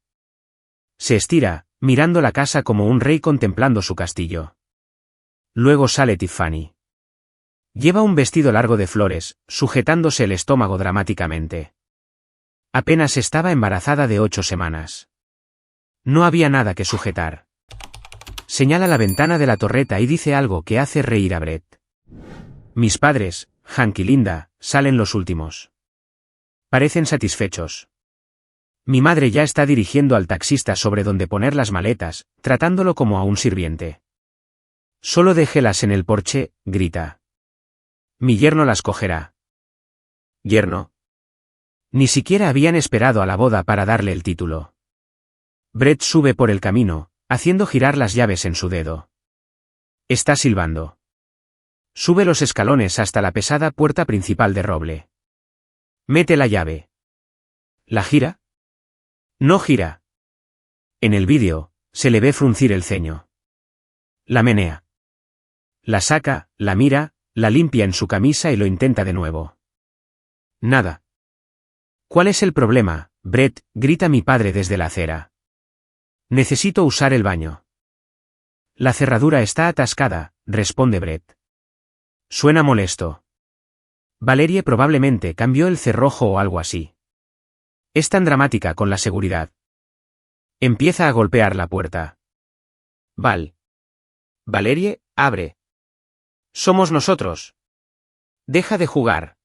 Se estira, mirando la casa como un rey contemplando su castillo. Luego sale Tiffany. Lleva un vestido largo de flores, sujetándose el estómago dramáticamente. Apenas estaba embarazada de 8 semanas. No había nada que sujetar. Señala la ventana de la torreta y dice algo que hace reír a Brett. Mis padres, Hank y Linda, salen los últimos. Parecen satisfechos. Mi madre ya está dirigiendo al taxista sobre dónde poner las maletas, tratándolo como a un sirviente. Solo déjelas en el porche, grita. Mi yerno las cogerá. Yerno. Ni siquiera habían esperado a la boda para darle el título. Brett sube por el camino, haciendo girar las llaves en su dedo. Está silbando. Sube los escalones hasta la pesada puerta principal de roble. Mete la llave. ¿La gira? No gira. En el vídeo, se le ve fruncir el ceño. La menea. La saca, la mira, la limpia en su camisa y lo intenta de nuevo. Nada. ¿Cuál es el problema, Brett?, grita mi padre desde la acera. Necesito usar el baño. La cerradura está atascada, responde Brett. Suena molesto. Valerie probablemente cambió el cerrojo o algo así. Es tan dramática con la seguridad. Empieza a golpear la puerta. Valerie, abre. Somos nosotros. Deja de jugar.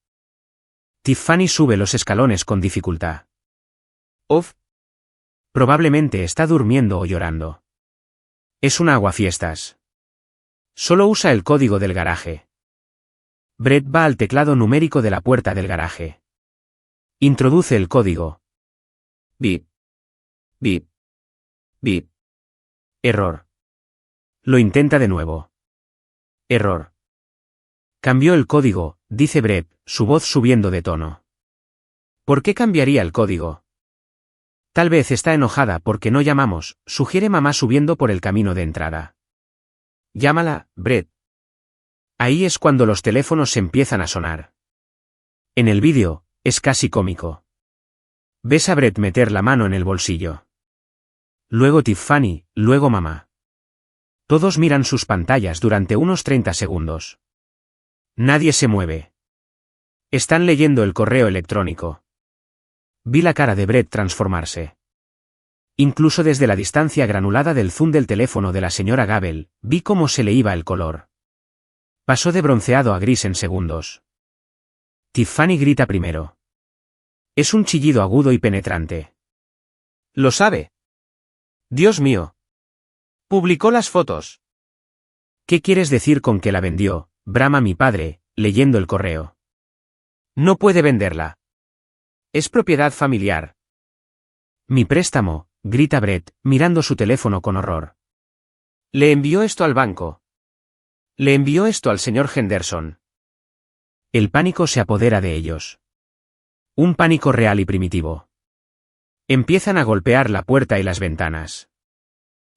Tiffany sube los escalones con dificultad. Uf. Probablemente está durmiendo o llorando. Es un aguafiestas. Solo usa el código del garaje. Brett va al teclado numérico de la puerta del garaje. Introduce el código. Bip. Bip. Bip. Error. Lo intenta de nuevo. Error. Cambió el código, dice Brett, su voz subiendo de tono. ¿Por qué cambiaría el código? Tal vez está enojada porque no llamamos, sugiere mamá subiendo por el camino de entrada. Llámala, Brett. Ahí es cuando los teléfonos empiezan a sonar. En el vídeo, es casi cómico. Ves a Brett meter la mano en el bolsillo. Luego Tiffany, luego mamá. Todos miran sus pantallas durante unos 30 segundos. Nadie se mueve. Están leyendo el correo electrónico. Vi la cara de Brett transformarse. Incluso desde la distancia granulada del zoom del teléfono de la señora Gabel, vi cómo se le iba el color. Pasó de bronceado a gris en segundos. Tiffany grita primero. Es un chillido agudo y penetrante. ¿Lo sabe? Dios mío. Publicó las fotos. ¿Qué quieres decir con que la vendió?, brama mi padre, leyendo el correo. No puede venderla. Es propiedad familiar. Mi préstamo, grita Brett, mirando su teléfono con horror. Le envió esto al banco. Le envió esto al señor Henderson. El pánico se apodera de ellos. Un pánico real y primitivo. Empiezan a golpear la puerta y las ventanas.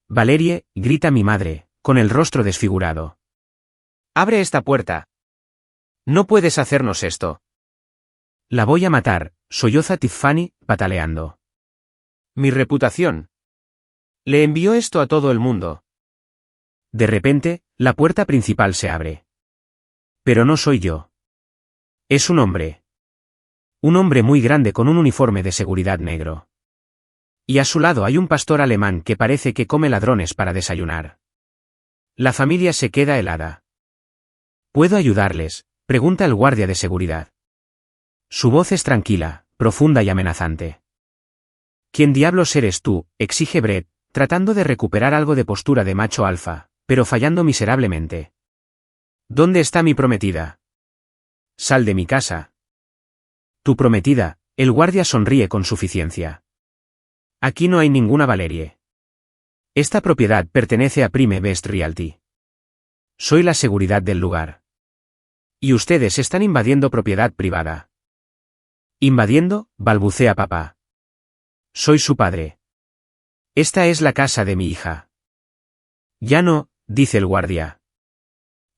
Valerie, grita mi madre, con el rostro desfigurado. Abre esta puerta. No puedes hacernos esto. La voy a matar, solloza Tiffany, pataleando. Mi reputación. Le envió esto a todo el mundo. De repente, la puerta principal se abre. Pero no soy yo. Es un hombre. Un hombre muy grande con un uniforme de seguridad negro. Y a su lado hay un pastor alemán que parece que come ladrones para desayunar. La familia se queda helada. ¿Puedo ayudarles?, pregunta el guardia de seguridad. Su voz es tranquila, profunda y amenazante. ¿Quién diablos eres tú?, exige Brett, tratando de recuperar algo de postura de macho alfa, pero fallando miserablemente. ¿Dónde está mi prometida? Sal de mi casa. Tu prometida, el guardia sonríe con suficiencia. Aquí no hay ninguna Valerie. Esta propiedad pertenece a Prime Best Realty. Soy la seguridad del lugar. Y ustedes están invadiendo propiedad privada. ¿Invadiendo?, balbucea papá. Soy su padre. Esta es la casa de mi hija. Ya no, dice el guardia.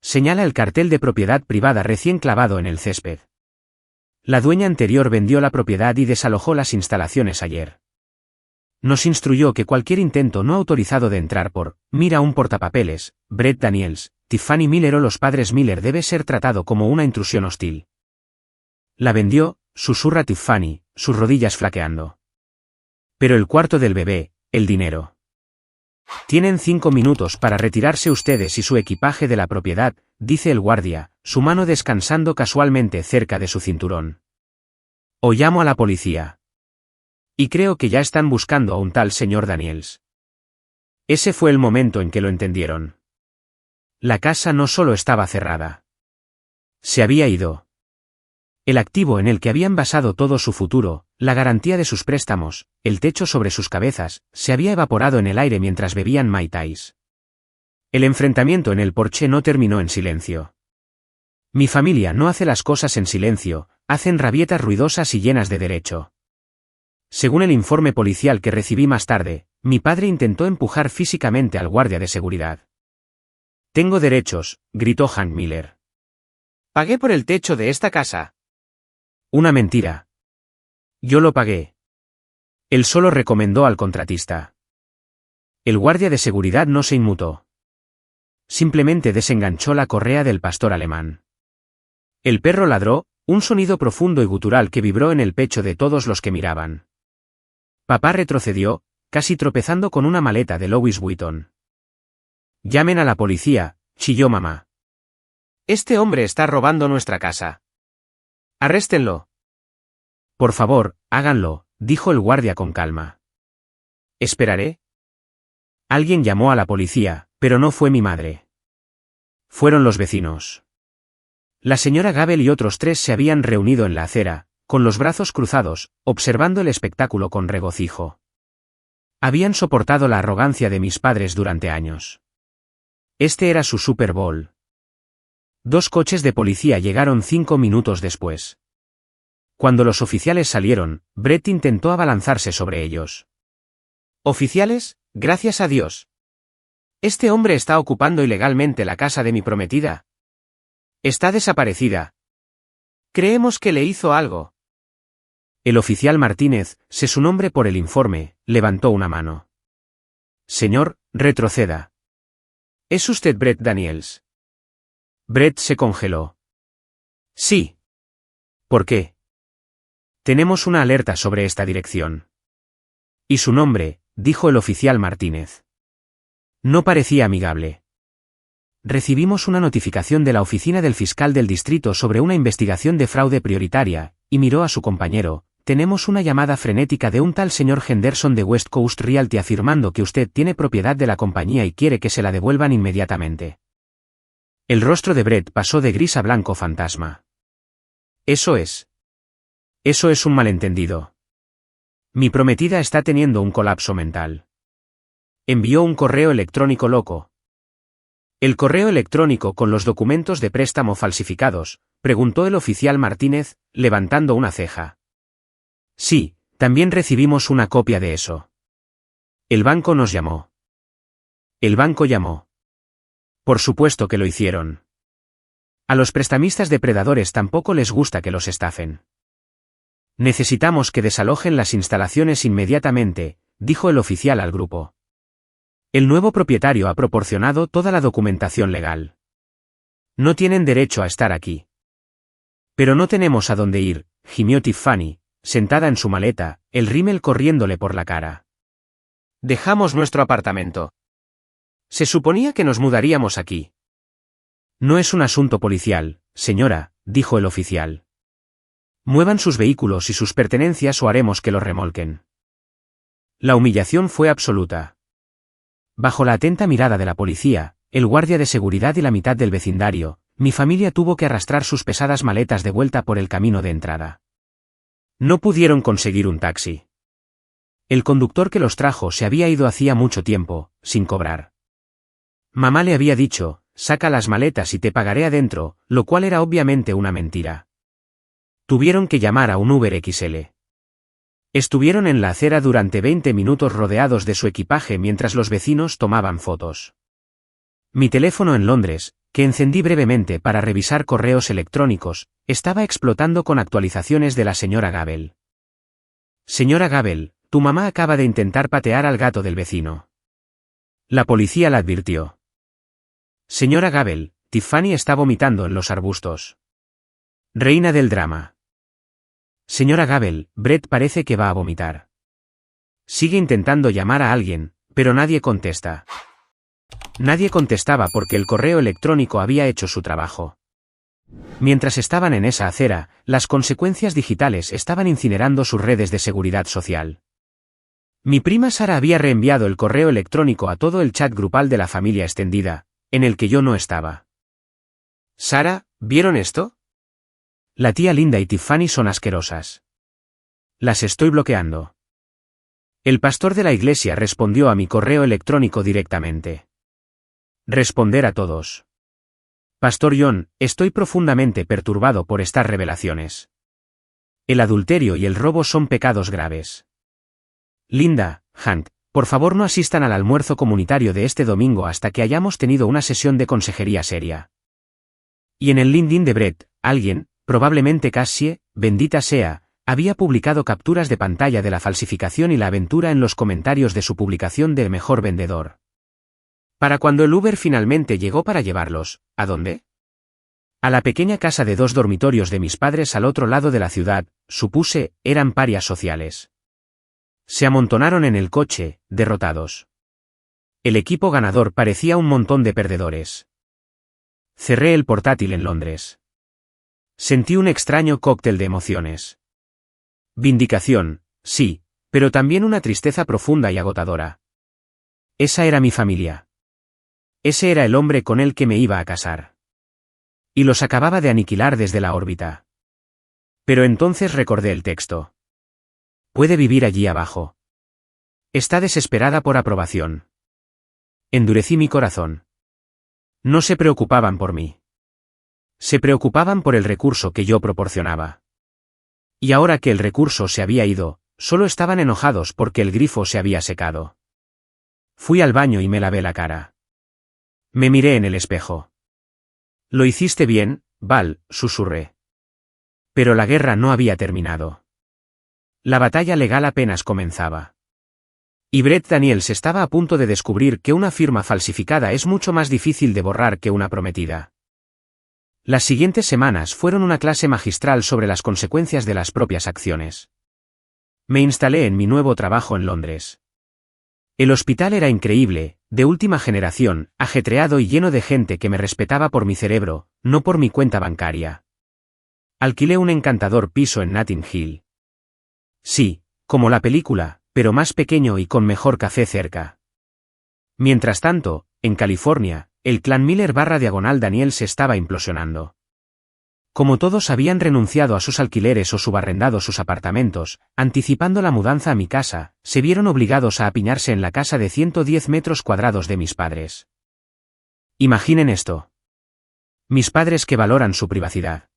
Señala el cartel de propiedad privada recién clavado en el césped. La dueña anterior vendió la propiedad y desalojó las instalaciones ayer. Nos instruyó que cualquier intento no autorizado de entrar por, mira un portapapeles, Brett Daniels, Tiffany Miller o los padres Miller debe ser tratado como una intrusión hostil. La vendió, susurra Tiffany, sus rodillas flaqueando. Pero el cuarto del bebé, el dinero. Tienen 5 minutos para retirarse ustedes y su equipaje de la propiedad, dice el guardia, su mano descansando casualmente cerca de su cinturón. O llamo a la policía. Y creo que ya están buscando a un tal señor Daniels. Ese fue el momento en que lo entendieron. La casa no solo estaba cerrada. Se había ido. El activo en el que habían basado todo su futuro, la garantía de sus préstamos, el techo sobre sus cabezas, se había evaporado en el aire mientras bebían Mai Tais. El enfrentamiento en el porche no terminó en silencio. Mi familia no hace las cosas en silencio, hacen rabietas ruidosas y llenas de derecho. Según el informe policial que recibí más tarde, mi padre intentó empujar físicamente al guardia de seguridad. Tengo derechos, gritó Hank Miller. Pagué por el techo de esta casa. Una mentira. Yo lo pagué. Él solo recomendó al contratista. El guardia de seguridad no se inmutó. Simplemente desenganchó la correa del pastor alemán. El perro ladró, un sonido profundo y gutural que vibró en el pecho de todos los que miraban. Papá retrocedió, casi tropezando con una maleta de Louis Vuitton. Llamen a la policía, chilló mamá. Este hombre está robando nuestra casa. Arréstenlo. Por favor, háganlo, dijo el guardia con calma. Esperaré. Alguien llamó a la policía, pero no fue mi madre. Fueron los vecinos. La señora Gabel y otros 3 se habían reunido en la acera, con los brazos cruzados, observando el espectáculo con regocijo. Habían soportado la arrogancia de mis padres durante años. Este era su Super Bowl. 2 coches de policía llegaron 5 minutos después. Cuando los oficiales salieron, Brett intentó abalanzarse sobre ellos. «Oficiales, gracias a Dios. Este hombre está ocupando ilegalmente la casa de mi prometida. Está desaparecida. Creemos que le hizo algo». El oficial Martínez, sé su nombre por el informe, levantó una mano. «Señor, retroceda. ¿Es usted Brett Daniels?» Brett se congeló. «Sí». «¿Por qué?» «Tenemos una alerta sobre esta dirección». «¿Y su nombre?», dijo el oficial Martínez. No parecía amigable. «Recibimos una notificación de la oficina del fiscal del distrito sobre una investigación de fraude prioritaria», y miró a su compañero. «Tenemos una llamada frenética de un tal señor Henderson de West Coast Realty afirmando que usted tiene propiedad de la compañía y quiere que se la devuelvan inmediatamente». El rostro de Brett pasó de gris a blanco fantasma. Eso es un malentendido. Mi prometida está teniendo un colapso mental. Envió un correo electrónico loco. ¿El correo electrónico con los documentos de préstamo falsificados?, preguntó el oficial Martínez, levantando una ceja. Sí, también recibimos una copia de eso. El banco nos llamó. El banco llamó. Por supuesto que lo hicieron. A los prestamistas depredadores tampoco les gusta que los estafen. Necesitamos que desalojen las instalaciones inmediatamente, dijo el oficial al grupo. El nuevo propietario ha proporcionado toda la documentación legal. No tienen derecho a estar aquí. Pero no tenemos a dónde ir, gimió Tiffany, sentada en su maleta, el rímel corriéndole por la cara. Dejamos nuestro apartamento. Se suponía que nos mudaríamos aquí. No es un asunto policial, señora, dijo el oficial. Muevan sus vehículos y sus pertenencias o haremos que los remolquen. La humillación fue absoluta. Bajo la atenta mirada de la policía, el guardia de seguridad y la mitad del vecindario, mi familia tuvo que arrastrar sus pesadas maletas de vuelta por el camino de entrada. No pudieron conseguir un taxi. El conductor que los trajo se había ido hacía mucho tiempo, sin cobrar. Mamá le había dicho, saca las maletas y te pagaré adentro, lo cual era obviamente una mentira. Tuvieron que llamar a un Uber XL. Estuvieron en la acera durante 20 minutos rodeados de su equipaje mientras los vecinos tomaban fotos. Mi teléfono en Londres, que encendí brevemente para revisar correos electrónicos, estaba explotando con actualizaciones de la señora Gabel. Señora Gabel, tu mamá acaba de intentar patear al gato del vecino. La policía la advirtió. Señora Gabel, Tiffany está vomitando en los arbustos. Reina del drama. Señora Gabel, Brett parece que va a vomitar. Sigue intentando llamar a alguien, pero nadie contesta. Nadie contestaba porque el correo electrónico había hecho su trabajo. Mientras estaban en esa acera, las consecuencias digitales estaban incinerando sus redes de seguridad social. Mi prima Sara había reenviado el correo electrónico a todo el chat grupal de la familia extendida, en el que yo no estaba. Sara, ¿vieron esto? La tía Linda y Tiffany son asquerosas. Las estoy bloqueando. El pastor de la iglesia respondió a mi correo electrónico directamente. Responder a todos. Pastor John, estoy profundamente perturbado por estas revelaciones. El adulterio y el robo son pecados graves. Linda, Hank, por favor no asistan al almuerzo comunitario de este domingo hasta que hayamos tenido una sesión de consejería seria. Y en el LinkedIn de Brett, alguien, probablemente Cassie, bendita sea, había publicado capturas de pantalla de la falsificación y la aventura en los comentarios de su publicación de Mejor Vendedor. Para cuando el Uber finalmente llegó para llevarlos, ¿a dónde? A la pequeña casa de 2 dormitorios de mis padres al otro lado de la ciudad, supuse, eran parias sociales. Se amontonaron en el coche, derrotados. El equipo ganador parecía un montón de perdedores. Cerré el portátil en Londres. Sentí un extraño cóctel de emociones. Vindicación, sí, pero también una tristeza profunda y agotadora. Esa era mi familia. Ese era el hombre con el que me iba a casar. Y los acababa de aniquilar desde la órbita. Pero entonces recordé el texto. Puede vivir allí abajo. Está desesperada por aprobación. Endurecí mi corazón. No se preocupaban por mí. Se preocupaban por el recurso que yo proporcionaba. Y ahora que el recurso se había ido, solo estaban enojados porque el grifo se había secado. Fui al baño y me lavé la cara. Me miré en el espejo. Lo hiciste bien, Val, susurré. Pero la guerra no había terminado. La batalla legal apenas comenzaba. Y Brett Daniels estaba a punto de descubrir que una firma falsificada es mucho más difícil de borrar que una prometida. Las siguientes semanas fueron una clase magistral sobre las consecuencias de las propias acciones. Me instalé en mi nuevo trabajo en Londres. El hospital era increíble, de última generación, ajetreado y lleno de gente que me respetaba por mi cerebro, no por mi cuenta bancaria. Alquilé un encantador piso en Notting Hill. Sí, como la película, pero más pequeño y con mejor café cerca. Mientras tanto, en California, el clan Miller / Daniels se estaba implosionando. Como todos habían renunciado a sus alquileres o subarrendado sus apartamentos, anticipando la mudanza a mi casa, se vieron obligados a apiñarse en la casa de 110 metros cuadrados de mis padres. Imaginen esto. Mis padres que valoran su privacidad.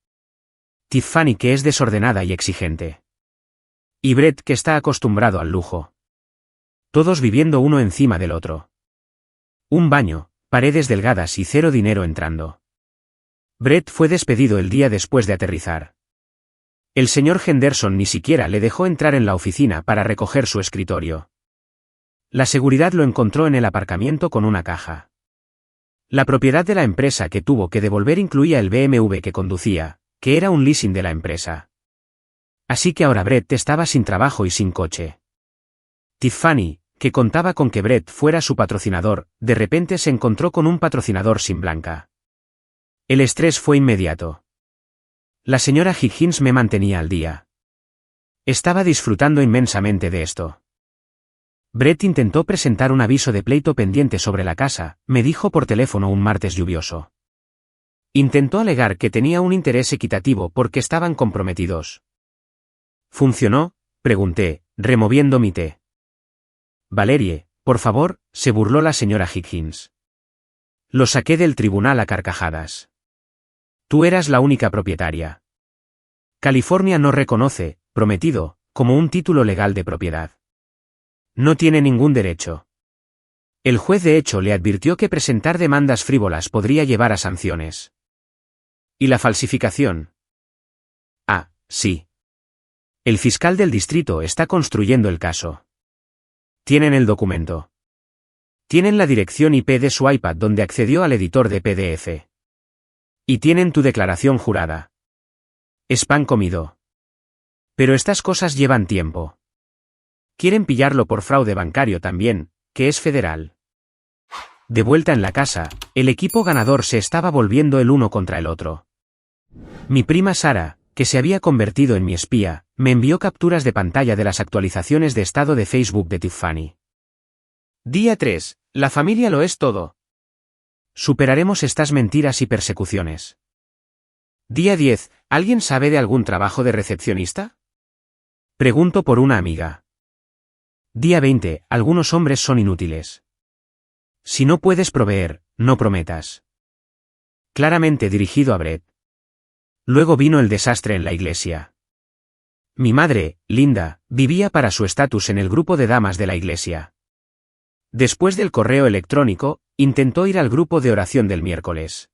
Tiffany que es desordenada y exigente. Y Brett que está acostumbrado al lujo. Todos viviendo uno encima del otro. Un baño, paredes delgadas y cero dinero entrando. Brett fue despedido el día después de aterrizar. El señor Henderson ni siquiera le dejó entrar en la oficina para recoger su escritorio. La seguridad lo encontró en el aparcamiento con una caja. La propiedad de la empresa que tuvo que devolver incluía el BMW que conducía, que era un leasing de la empresa. Así que ahora Brett estaba sin trabajo y sin coche. Tiffany, que contaba con que Brett fuera su patrocinador, de repente se encontró con un patrocinador sin blanca. El estrés fue inmediato. La señora Higgins me mantenía al día. Estaba disfrutando inmensamente de esto. Brett intentó presentar un aviso de pleito pendiente sobre la casa, me dijo por teléfono un martes lluvioso. Intentó alegar que tenía un interés equitativo porque estaban comprometidos. ¿Funcionó?, pregunté, removiendo mi té. Valerie, por favor, se burló la señora Higgins. Lo saqué del tribunal a carcajadas. Tú eras la única propietaria. California no reconoce, prometido, como un título legal de propiedad. No tiene ningún derecho. El juez de hecho le advirtió que presentar demandas frívolas podría llevar a sanciones. ¿Y la falsificación? Ah, sí. El fiscal del distrito está construyendo el caso. Tienen el documento. Tienen la dirección IP de su iPad donde accedió al editor de PDF. Y tienen tu declaración jurada. Es pan comido. Pero estas cosas llevan tiempo. Quieren pillarlo por fraude bancario también, que es federal. De vuelta en la casa, el equipo ganador se estaba volviendo el uno contra el otro. Mi prima Sara, que se había convertido en mi espía, me envió capturas de pantalla de las actualizaciones de estado de Facebook de Tiffany. Día 3. La familia lo es todo. Superaremos estas mentiras y persecuciones. Día 10. ¿Alguien sabe de algún trabajo de recepcionista? Pregunto por una amiga. Día 20. Algunos hombres son inútiles. Si no puedes proveer, no prometas. Claramente dirigido a Brett. Luego vino el desastre en la iglesia. Mi madre, Linda, vivía para su estatus en el grupo de damas de la iglesia. Después del correo electrónico, intentó ir al grupo de oración del miércoles.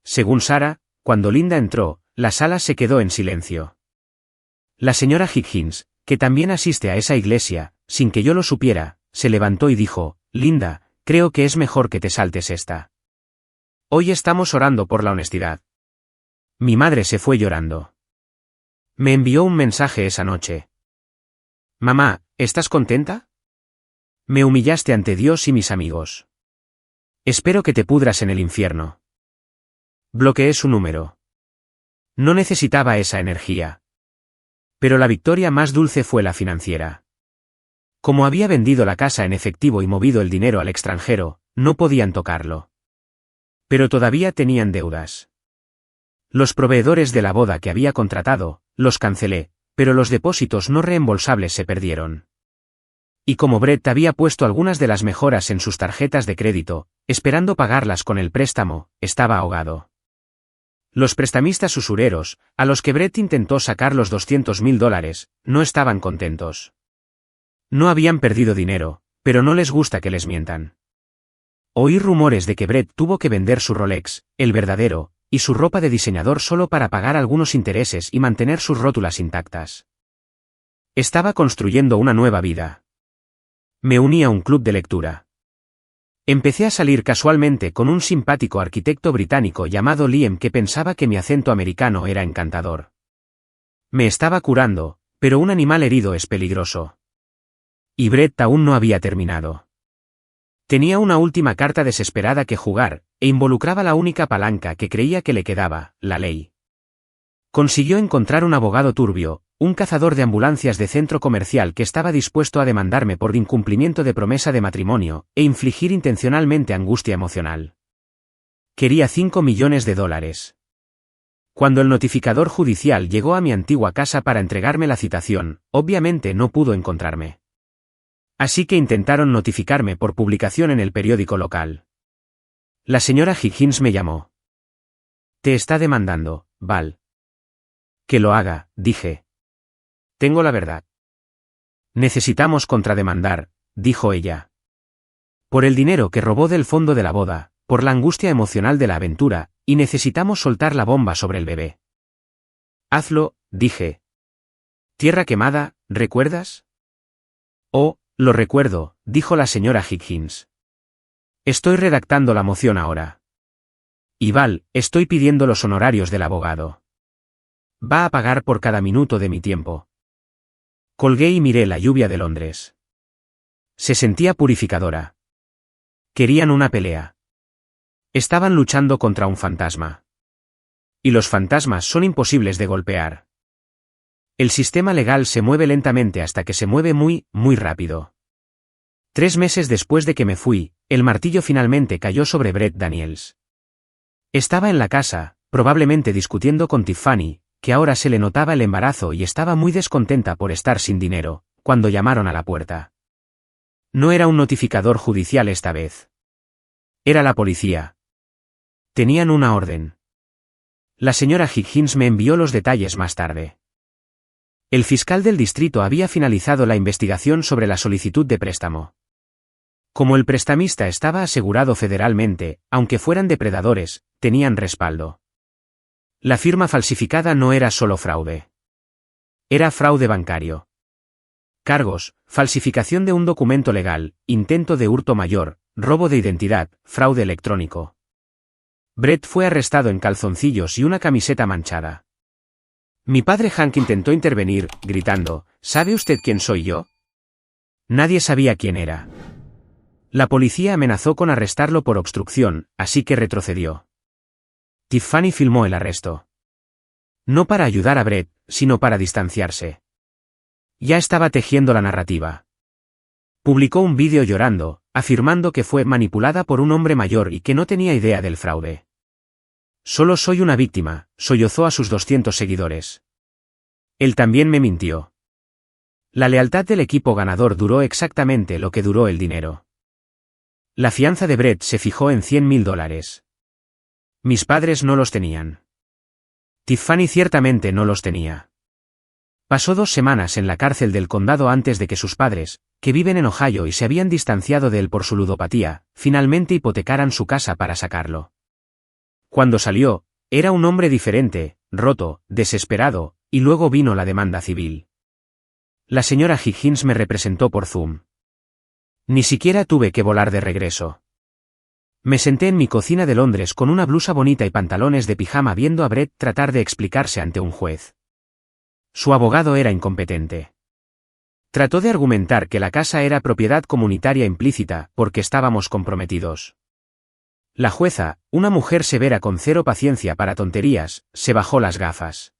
Según Sara, cuando Linda entró, la sala se quedó en silencio. La señora Higgins, que también asiste a esa iglesia, sin que yo lo supiera, se levantó y dijo: Linda, creo que es mejor que te saltes esta. Hoy estamos orando por la honestidad. Mi madre se fue llorando. Me envió un mensaje esa noche. Mamá, ¿estás contenta? Me humillaste ante Dios y mis amigos. Espero que te pudras en el infierno. Bloqueé su número. No necesitaba esa energía. Pero la victoria más dulce fue la financiera. Como había vendido la casa en efectivo y movido el dinero al extranjero, no podían tocarlo. Pero todavía tenían deudas. Los proveedores de la boda que había contratado, los cancelé, pero los depósitos no reembolsables se perdieron. Y como Brett había puesto algunas de las mejoras en sus tarjetas de crédito, esperando pagarlas con el préstamo, estaba ahogado. Los prestamistas usureros, a los que Brett intentó sacar los $200,000, no estaban contentos. No habían perdido dinero, pero no les gusta que les mientan. Oí rumores de que Brett tuvo que vender su Rolex, el verdadero, y su ropa de diseñador solo para pagar algunos intereses y mantener sus rótulas intactas. Estaba construyendo una nueva vida. Me uní a un club de lectura. Empecé a salir casualmente con un simpático arquitecto británico llamado Liam que pensaba que mi acento americano era encantador. Me estaba curando, pero un animal herido es peligroso. Y Brett aún no había terminado. Tenía una última carta desesperada que jugar, e involucraba la única palanca que creía que le quedaba, la ley. Consiguió encontrar un abogado turbio, un cazador de ambulancias de centro comercial que estaba dispuesto a demandarme por incumplimiento de promesa de matrimonio, e infligir intencionalmente angustia emocional. Quería $5 millones. Cuando el notificador judicial llegó a mi antigua casa para entregarme la citación, obviamente no pudo encontrarme. Así que intentaron notificarme por publicación en el periódico local. La señora Higgins me llamó. Te está demandando, Val. Que lo haga, dije. Tengo la verdad. Necesitamos contrademandar, dijo ella. Por el dinero que robó del fondo de la boda, por la angustia emocional de la aventura, y necesitamos soltar la bomba sobre el bebé. Hazlo, dije. Tierra quemada, ¿recuerdas? Oh, lo recuerdo, dijo la señora Higgins. Estoy redactando la moción ahora. Y Val, estoy pidiendo los honorarios del abogado. Va a pagar por cada minuto de mi tiempo. Colgué y miré la lluvia de Londres. Se sentía purificadora. Querían una pelea. Estaban luchando contra un fantasma. Y los fantasmas son imposibles de golpear. El sistema legal se mueve lentamente hasta que se mueve muy, muy rápido. 3 meses después de que me fui, el martillo finalmente cayó sobre Brett Daniels. Estaba en la casa, probablemente discutiendo con Tiffany, que ahora se le notaba el embarazo y estaba muy descontenta por estar sin dinero, cuando llamaron a la puerta. No era un notificador judicial esta vez. Era la policía. Tenían una orden. La señora Higgins me envió los detalles más tarde. El fiscal del distrito había finalizado la investigación sobre la solicitud de préstamo. Como el prestamista estaba asegurado federalmente, aunque fueran depredadores, tenían respaldo. La firma falsificada no era solo fraude. Era fraude bancario. Cargos: falsificación de un documento legal, intento de hurto mayor, robo de identidad, fraude electrónico. Brett fue arrestado en calzoncillos y una camiseta manchada. Mi padre Hank intentó intervenir, gritando, ¿sabe usted quién soy yo? Nadie sabía quién era. La policía amenazó con arrestarlo por obstrucción, así que retrocedió. Tiffany filmó el arresto. No para ayudar a Brett, sino para distanciarse. Ya estaba tejiendo la narrativa. Publicó un vídeo llorando, afirmando que fue manipulada por un hombre mayor y que no tenía idea del fraude. Solo soy una víctima, sollozó a sus 200 seguidores. Él también me mintió. La lealtad del equipo ganador duró exactamente lo que duró el dinero. La fianza de Brett se fijó en $100.000. Mis padres no los tenían. Tiffany ciertamente no los tenía. Pasó 2 semanas en la cárcel del condado antes de que sus padres, que viven en Ohio y se habían distanciado de él por su ludopatía, finalmente hipotecaran su casa para sacarlo. Cuando salió, era un hombre diferente, roto, desesperado, y luego vino la demanda civil. La señora Higgins me representó por Zoom. Ni siquiera tuve que volar de regreso. Me senté en mi cocina de Londres con una blusa bonita y pantalones de pijama viendo a Brett tratar de explicarse ante un juez. Su abogado era incompetente. Trató de argumentar que la casa era propiedad comunitaria implícita porque estábamos comprometidos. La jueza, una mujer severa con cero paciencia para tonterías, se bajó las gafas.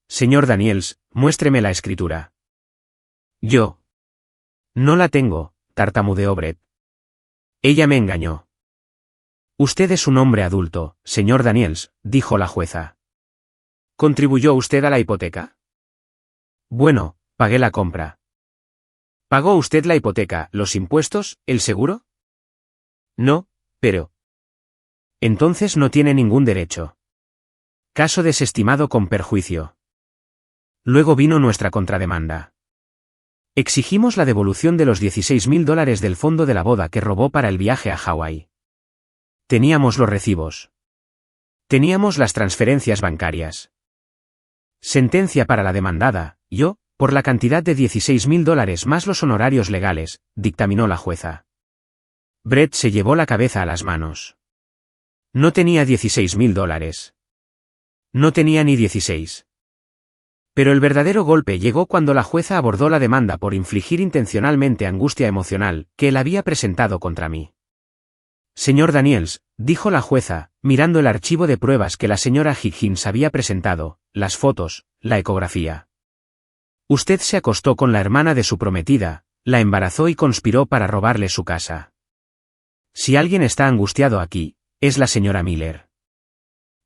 Señor Daniels, muéstreme la escritura. Yo. No la tengo, tartamudeó Brett. Ella me engañó. Usted es un hombre adulto, señor Daniels, dijo la jueza. ¿Contribuyó usted a la hipoteca? Bueno, pagué la compra. ¿Pagó usted la hipoteca, los impuestos, el seguro? No, pero... Entonces no tiene ningún derecho. Caso desestimado con perjuicio. Luego vino nuestra contrademanda. Exigimos la devolución de los $16.000 del fondo de la boda que robó para el viaje a Hawái. Teníamos los recibos. Teníamos las transferencias bancarias. Sentencia para la demandada, yo, por la cantidad de $16.000 más los honorarios legales, dictaminó la jueza. Brett se llevó la cabeza a las manos. No tenía $16.000. No tenía ni 16. Pero el verdadero golpe llegó cuando la jueza abordó la demanda por infligir intencionalmente angustia emocional que él había presentado contra mí. Señor Daniels, dijo la jueza, mirando el archivo de pruebas que la señora Higgins había presentado, las fotos, la ecografía. Usted se acostó con la hermana de su prometida, la embarazó y conspiró para robarle su casa. Si alguien está angustiado aquí, es la señora Miller.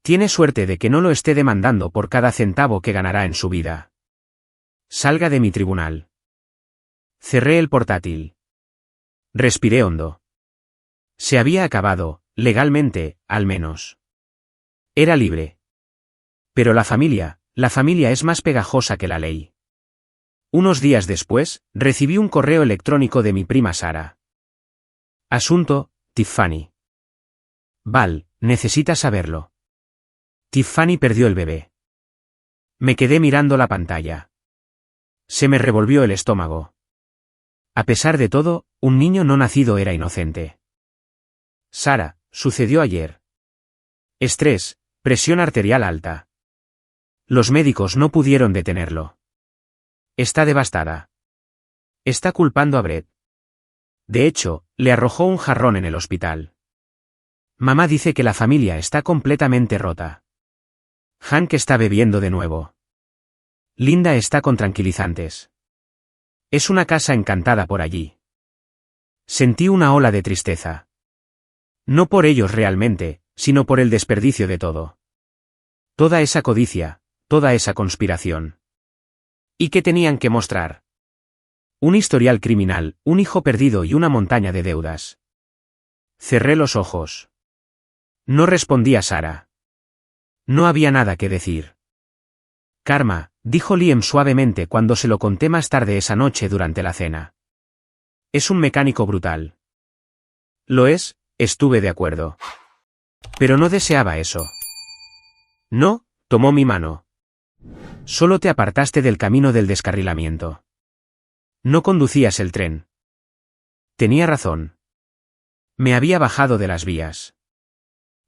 Tiene suerte de que no lo esté demandando por cada centavo que ganará en su vida. Salga de mi tribunal. Cerré el portátil. Respiré hondo. Se había acabado, legalmente, al menos. Era libre. Pero la familia es más pegajosa que la ley. Unos días después, recibí un correo electrónico de mi prima Sara. Asunto, Tiffany. Val, necesitas saberlo. Tiffany perdió el bebé. Me quedé mirando la pantalla. Se me revolvió el estómago. A pesar de todo, un niño no nacido era inocente. Sara, sucedió ayer. Estrés, presión arterial alta. Los médicos no pudieron detenerlo. Está devastada. Está culpando a Brett. De hecho, le arrojó un jarrón en el hospital. Mamá dice que la familia está completamente rota. Hank está bebiendo de nuevo. Linda está con tranquilizantes. Es una casa encantada por allí. Sentí una ola de tristeza. No por ellos realmente, sino por el desperdicio de todo. Toda esa codicia, toda esa conspiración. ¿Y qué tenían que mostrar? Un historial criminal, un hijo perdido y una montaña de deudas. Cerré los ojos. No respondía Sara. No había nada que decir. Karma, dijo Liam suavemente cuando se lo conté más tarde esa noche durante la cena. Es un mecánico brutal. Lo es, estuve de acuerdo. Pero no deseaba eso. No, tomó mi mano. Solo te apartaste del camino del descarrilamiento. No conducías el tren. Tenía razón. Me había bajado de las vías.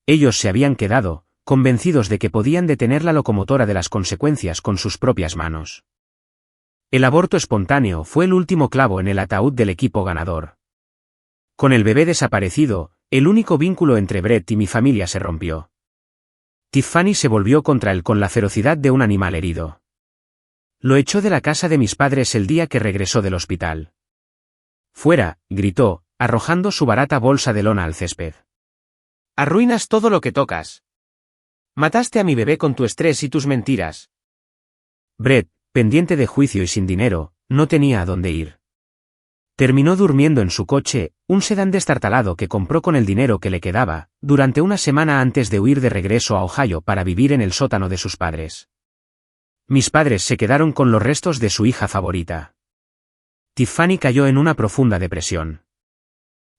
Ellos se habían quedado, convencidos de que podían detener la locomotora de las consecuencias con sus propias manos. El aborto espontáneo fue el último clavo en el ataúd del equipo ganador. Con el bebé desaparecido, el único vínculo entre Brett y mi familia se rompió. Tiffany se volvió contra él con la ferocidad de un animal herido. Lo echó de la casa de mis padres el día que regresó del hospital. «Fuera», gritó, arrojando su barata bolsa de lona al césped. «Arruinas todo lo que tocas. Mataste a mi bebé con tu estrés y tus mentiras». Brett, pendiente de juicio y sin dinero, no tenía a dónde ir. Terminó durmiendo en su coche, un sedán destartalado que compró con el dinero que le quedaba, durante una semana antes de huir de regreso a Ohio para vivir en el sótano de sus padres. Mis padres se quedaron con los restos de su hija favorita. Tiffany cayó en una profunda depresión.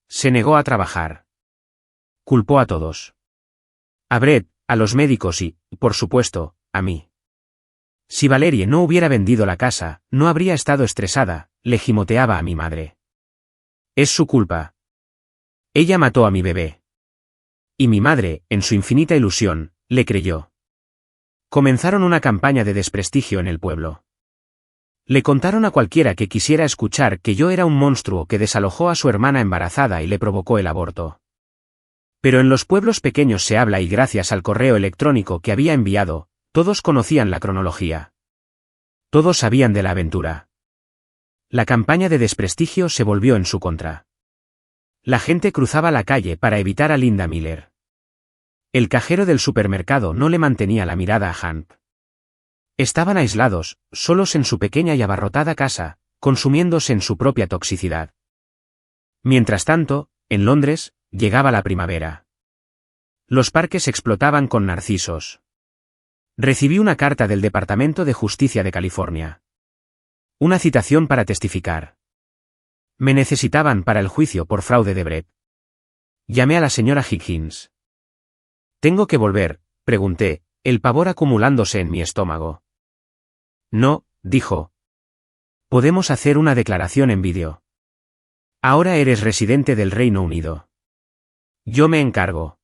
Se negó a trabajar. Culpó a todos. A Brett, a los médicos y, por supuesto, a mí. Si Valerie no hubiera vendido la casa, no habría estado estresada, le gimoteaba a mi madre. Es su culpa. Ella mató a mi bebé. Y mi madre, en su infinita ilusión, le creyó. Comenzaron una campaña de desprestigio en el pueblo. Le contaron a cualquiera que quisiera escuchar que yo era un monstruo que desalojó a su hermana embarazada y le provocó el aborto. Pero en los pueblos pequeños se habla y gracias al correo electrónico que había enviado, todos conocían la cronología. Todos sabían de la aventura. La campaña de desprestigio se volvió en su contra. La gente cruzaba la calle para evitar a Linda Miller. El cajero del supermercado no le mantenía la mirada a Hank. Estaban aislados, solos en su pequeña y abarrotada casa, consumiéndose en su propia toxicidad. Mientras tanto, en Londres, llegaba la primavera. Los parques explotaban con narcisos. Recibí una carta del Departamento de Justicia de California. Una citación para testificar. Me necesitaban para el juicio por fraude de Brett. Llamé a la señora Higgins. «¿Tengo que volver?», pregunté, el pavor acumulándose en mi estómago. «No», dijo. «Podemos hacer una declaración en vídeo. Ahora eres residente del Reino Unido. Yo me encargo».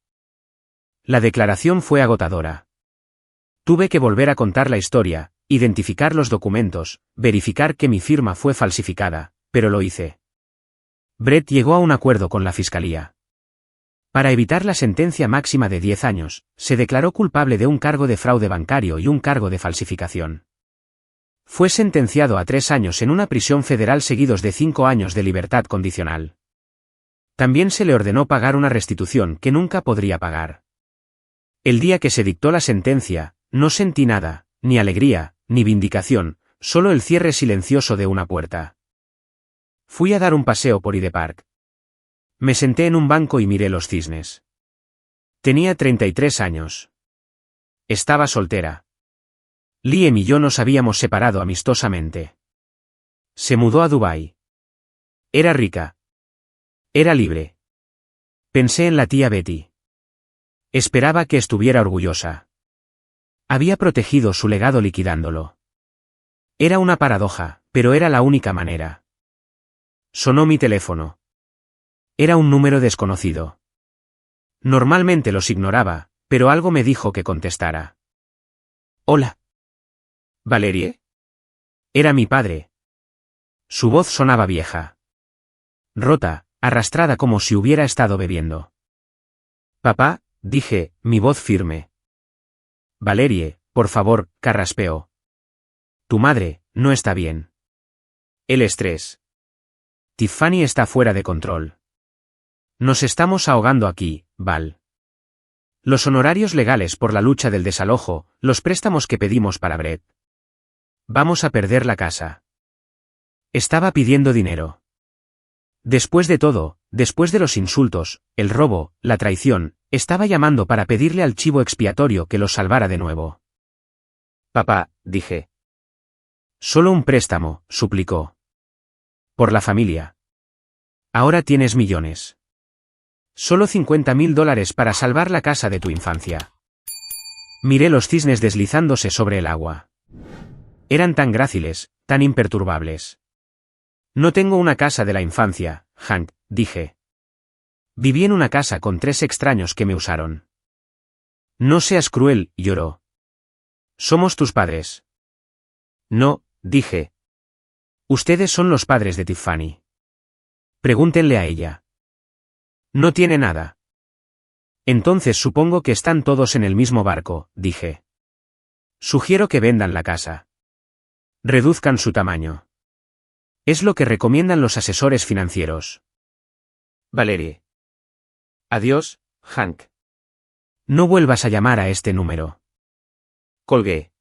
La declaración fue agotadora. Tuve que volver a contar la historia, identificar los documentos, verificar que mi firma fue falsificada, pero lo hice. Brett llegó a un acuerdo con la fiscalía. Para evitar la sentencia máxima de 10 años, se declaró culpable de un cargo de fraude bancario y un cargo de falsificación. Fue sentenciado a 3 años en una prisión federal seguidos de 5 años de libertad condicional. También se le ordenó pagar una restitución que nunca podría pagar. El día que se dictó la sentencia, no sentí nada, ni alegría, ni vindicación, solo el cierre silencioso de una puerta. Fui a dar un paseo por Hyde Park. Me senté en un banco y miré los cisnes. Tenía 33 años. Estaba soltera. Liam y yo nos habíamos separado amistosamente. Se mudó a Dubái. Era rica. Era libre. Pensé en la tía Betty. Esperaba que estuviera orgullosa. Había protegido su legado liquidándolo. Era una paradoja, pero era la única manera. Sonó mi teléfono. Era un número desconocido. Normalmente los ignoraba, pero algo me dijo que contestara. «Hola. ¿Valerie?» Era mi padre. Su voz sonaba vieja. Rota, arrastrada como si hubiera estado bebiendo. «Papá», dije, mi voz firme. «Valerie, por favor», carraspeó. «Tu madre, no está bien. El estrés. Tiffany está fuera de control. Nos estamos ahogando aquí, Val. Los honorarios legales por la lucha del desalojo, los préstamos que pedimos para Brett. Vamos a perder la casa». Estaba pidiendo dinero. Después de todo, después de los insultos, el robo, la traición, estaba llamando para pedirle al chivo expiatorio que los salvara de nuevo. «Papá», dije. «Solo un préstamo», suplicó. «Por la familia. Ahora tienes millones. Solo $50.000 para salvar la casa de tu infancia». Miré los cisnes deslizándose sobre el agua. Eran tan gráciles, tan imperturbables. «No tengo una casa de la infancia, Hank», dije. «Viví en una casa con 3 extraños que me usaron. No seas cruel, lloró. Somos tus padres. No, dije. Ustedes son los padres de Tiffany. Pregúntenle a ella. No tiene nada. Entonces supongo que están todos en el mismo barco, dije. Sugiero que vendan la casa. Reduzcan su tamaño. Es lo que recomiendan los asesores financieros. Valerie. Adiós, Hank. No vuelvas a llamar a este número. Colgué.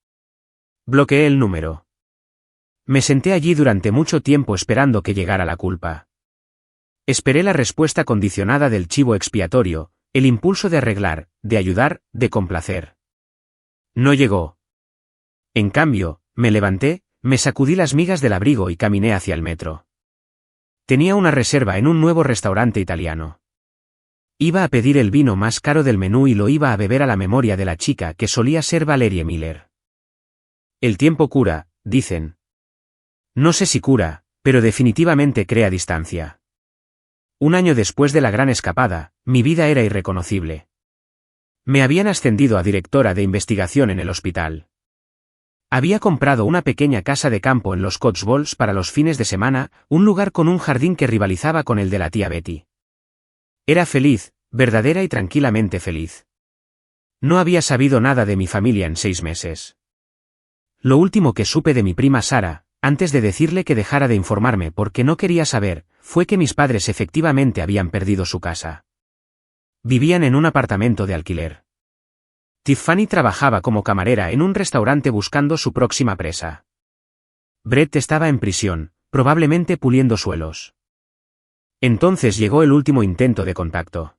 Bloqueé el número. Me senté allí durante mucho tiempo esperando que llegara la culpa. Esperé la respuesta condicionada del chivo expiatorio, el impulso de arreglar, de ayudar, de complacer. No llegó. En cambio, me levanté, me sacudí las migas del abrigo y caminé hacia el metro. Tenía una reserva en un nuevo restaurante italiano. Iba a pedir el vino más caro del menú y lo iba a beber a la memoria de la chica que solía ser Valerie Miller. El tiempo cura, dicen. No sé si cura, pero definitivamente crea distancia. Un año después de la gran escapada, mi vida era irreconocible. Me habían ascendido a directora de investigación en el hospital. Había comprado una pequeña casa de campo en los Cotswolds para los fines de semana, un lugar con un jardín que rivalizaba con el de la tía Betty. Era feliz, verdadera y tranquilamente feliz. No había sabido nada de mi familia en 6 meses. Lo último que supe de mi prima Sara, antes de decirle que dejara de informarme porque no quería saber, fue que mis padres efectivamente habían perdido su casa. Vivían en un apartamento de alquiler. Tiffany trabajaba como camarera en un restaurante buscando su próxima presa. Brett estaba en prisión, probablemente puliendo suelos. Entonces llegó el último intento de contacto.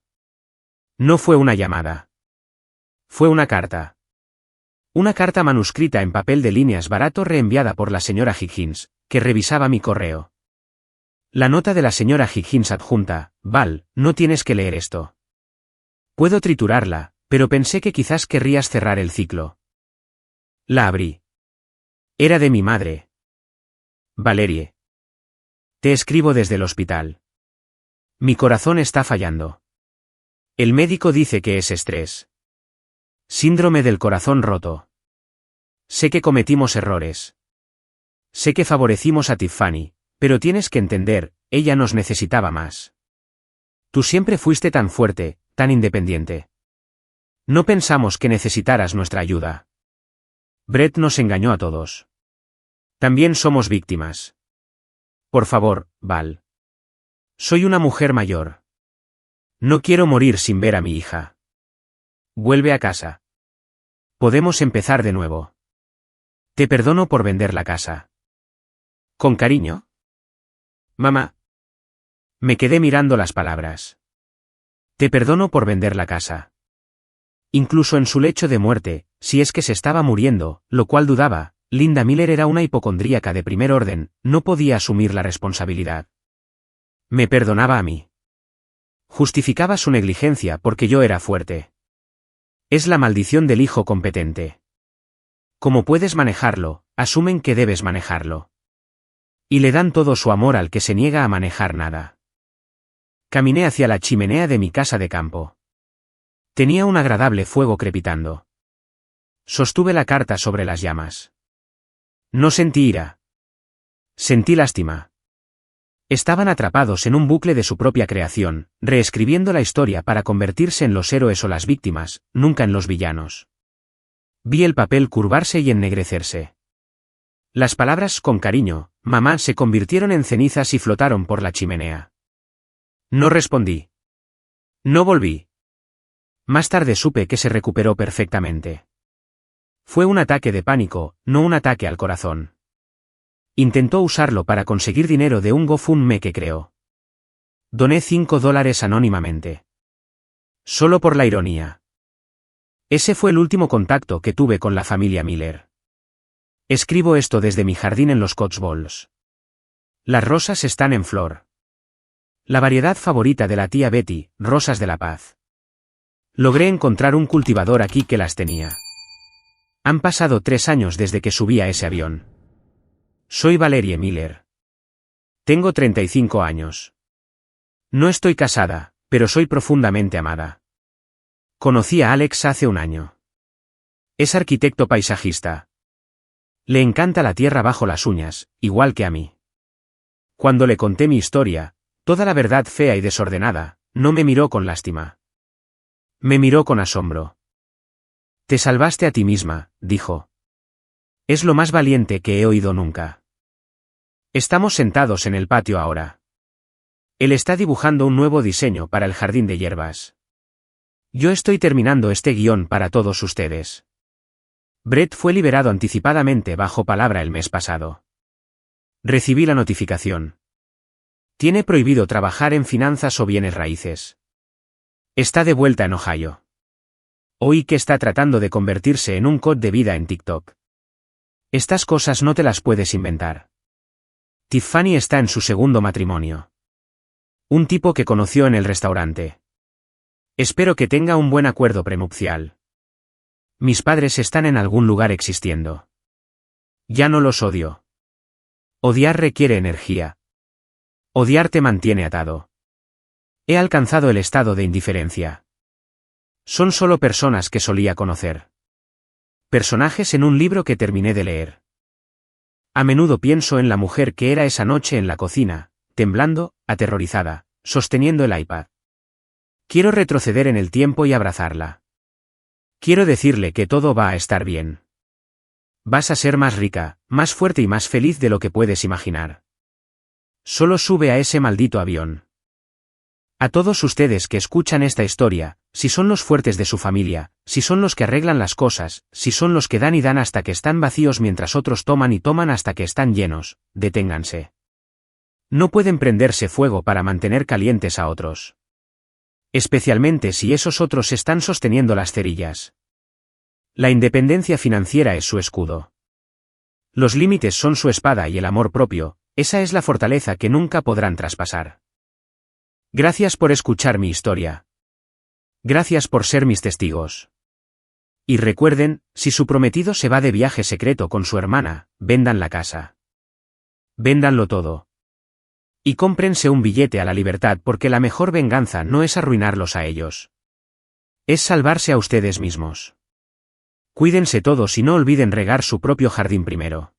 No fue una llamada. Fue una carta. Una carta manuscrita en papel de líneas barato reenviada por la señora Higgins, que revisaba mi correo. La nota de la señora Higgins adjunta: Val, no tienes que leer esto. Puedo triturarla, pero pensé que quizás querrías cerrar el ciclo. La abrí. Era de mi madre. Valerie. Te escribo desde el hospital. Mi corazón está fallando. El médico dice que es estrés. Síndrome del corazón roto. Sé que cometimos errores. Sé que favorecimos a Tiffany, pero tienes que entender, ella nos necesitaba más. Tú siempre fuiste tan fuerte, tan independiente. No pensamos que necesitaras nuestra ayuda. Brett nos engañó a todos. También somos víctimas. Por favor, Val. Soy una mujer mayor. No quiero morir sin ver a mi hija. Vuelve a casa. Podemos empezar de nuevo. Te perdono por vender la casa. ¿Con cariño? Mamá. Me quedé mirando las palabras. Te perdono por vender la casa. Incluso en su lecho de muerte, si es que se estaba muriendo, lo cual dudaba, Linda Miller era una hipocondríaca de primer orden, no podía asumir la responsabilidad. Me perdonaba a mí. Justificaba su negligencia porque yo era fuerte. Es la maldición del hijo competente. Como puedes manejarlo, asumen que debes manejarlo. Y le dan todo su amor al que se niega a manejar nada. Caminé hacia la chimenea de mi casa de campo. Tenía un agradable fuego crepitando. Sostuve la carta sobre las llamas. No sentí ira. Sentí lástima. Estaban atrapados en un bucle de su propia creación, reescribiendo la historia para convertirse en los héroes o las víctimas, nunca en los villanos. Vi el papel curvarse y ennegrecerse. Las palabras con cariño, mamá, se convirtieron en cenizas y flotaron por la chimenea. No respondí. No volví. Más tarde supe que se recuperó perfectamente. Fue un ataque de pánico, no un ataque al corazón. Intentó usarlo para conseguir dinero de un GoFundMe que creó. Doné $5 anónimamente. Solo por la ironía. Ese fue el último contacto que tuve con la familia Miller. Escribo esto desde mi jardín en los Cotswolds. Las rosas están en flor. La variedad favorita de la tía Betty, rosas de la paz. Logré encontrar un cultivador aquí que las tenía. Han pasado 3 años desde que subí a ese avión. Soy Valerie Miller. Tengo 35 años. No estoy casada, pero soy profundamente amada. Conocí a Alex hace un año. Es arquitecto paisajista. Le encanta la tierra bajo las uñas, igual que a mí. Cuando le conté mi historia, toda la verdad fea y desordenada, no me miró con lástima. Me miró con asombro. Te salvaste a ti misma, dijo. Es lo más valiente que he oído nunca. Estamos sentados en el patio ahora. Él está dibujando un nuevo diseño para el jardín de hierbas. Yo estoy terminando este guión para todos ustedes. Brett fue liberado anticipadamente bajo palabra el mes pasado. Recibí la notificación. Tiene prohibido trabajar en finanzas o bienes raíces. Está de vuelta en Ohio. Oí que está tratando de convertirse en un coach de vida en TikTok. Estas cosas no te las puedes inventar. Tiffany está en su segundo matrimonio. Un tipo que conoció en el restaurante. Espero que tenga un buen acuerdo prenupcial. Mis padres están en algún lugar existiendo. Ya no los odio. Odiar requiere energía. Odiar te mantiene atado. He alcanzado el estado de indiferencia. Son solo personas que solía conocer. Personajes en un libro que terminé de leer. A menudo pienso en la mujer que era esa noche en la cocina, temblando, aterrorizada, sosteniendo el iPad. Quiero retroceder en el tiempo y abrazarla. Quiero decirle que todo va a estar bien. Vas a ser más rica, más fuerte y más feliz de lo que puedes imaginar. Solo sube a ese maldito avión. A todos ustedes que escuchan esta historia, si son los fuertes de su familia, si son los que arreglan las cosas, si son los que dan y dan hasta que están vacíos mientras otros toman y toman hasta que están llenos, deténganse. No pueden prenderse fuego para mantener calientes a otros. Especialmente si esos otros están sosteniendo las cerillas. La independencia financiera es su escudo. Los límites son su espada y el amor propio, esa es la fortaleza que nunca podrán traspasar. Gracias por escuchar mi historia. Gracias por ser mis testigos. Y recuerden, si su prometido se va de viaje secreto con su hermana, vendan la casa. Véndanlo todo. Y cómprense un billete a la libertad porque la mejor venganza no es arruinarlos a ellos. Es salvarse a ustedes mismos. Cuídense todos y no olviden regar su propio jardín primero.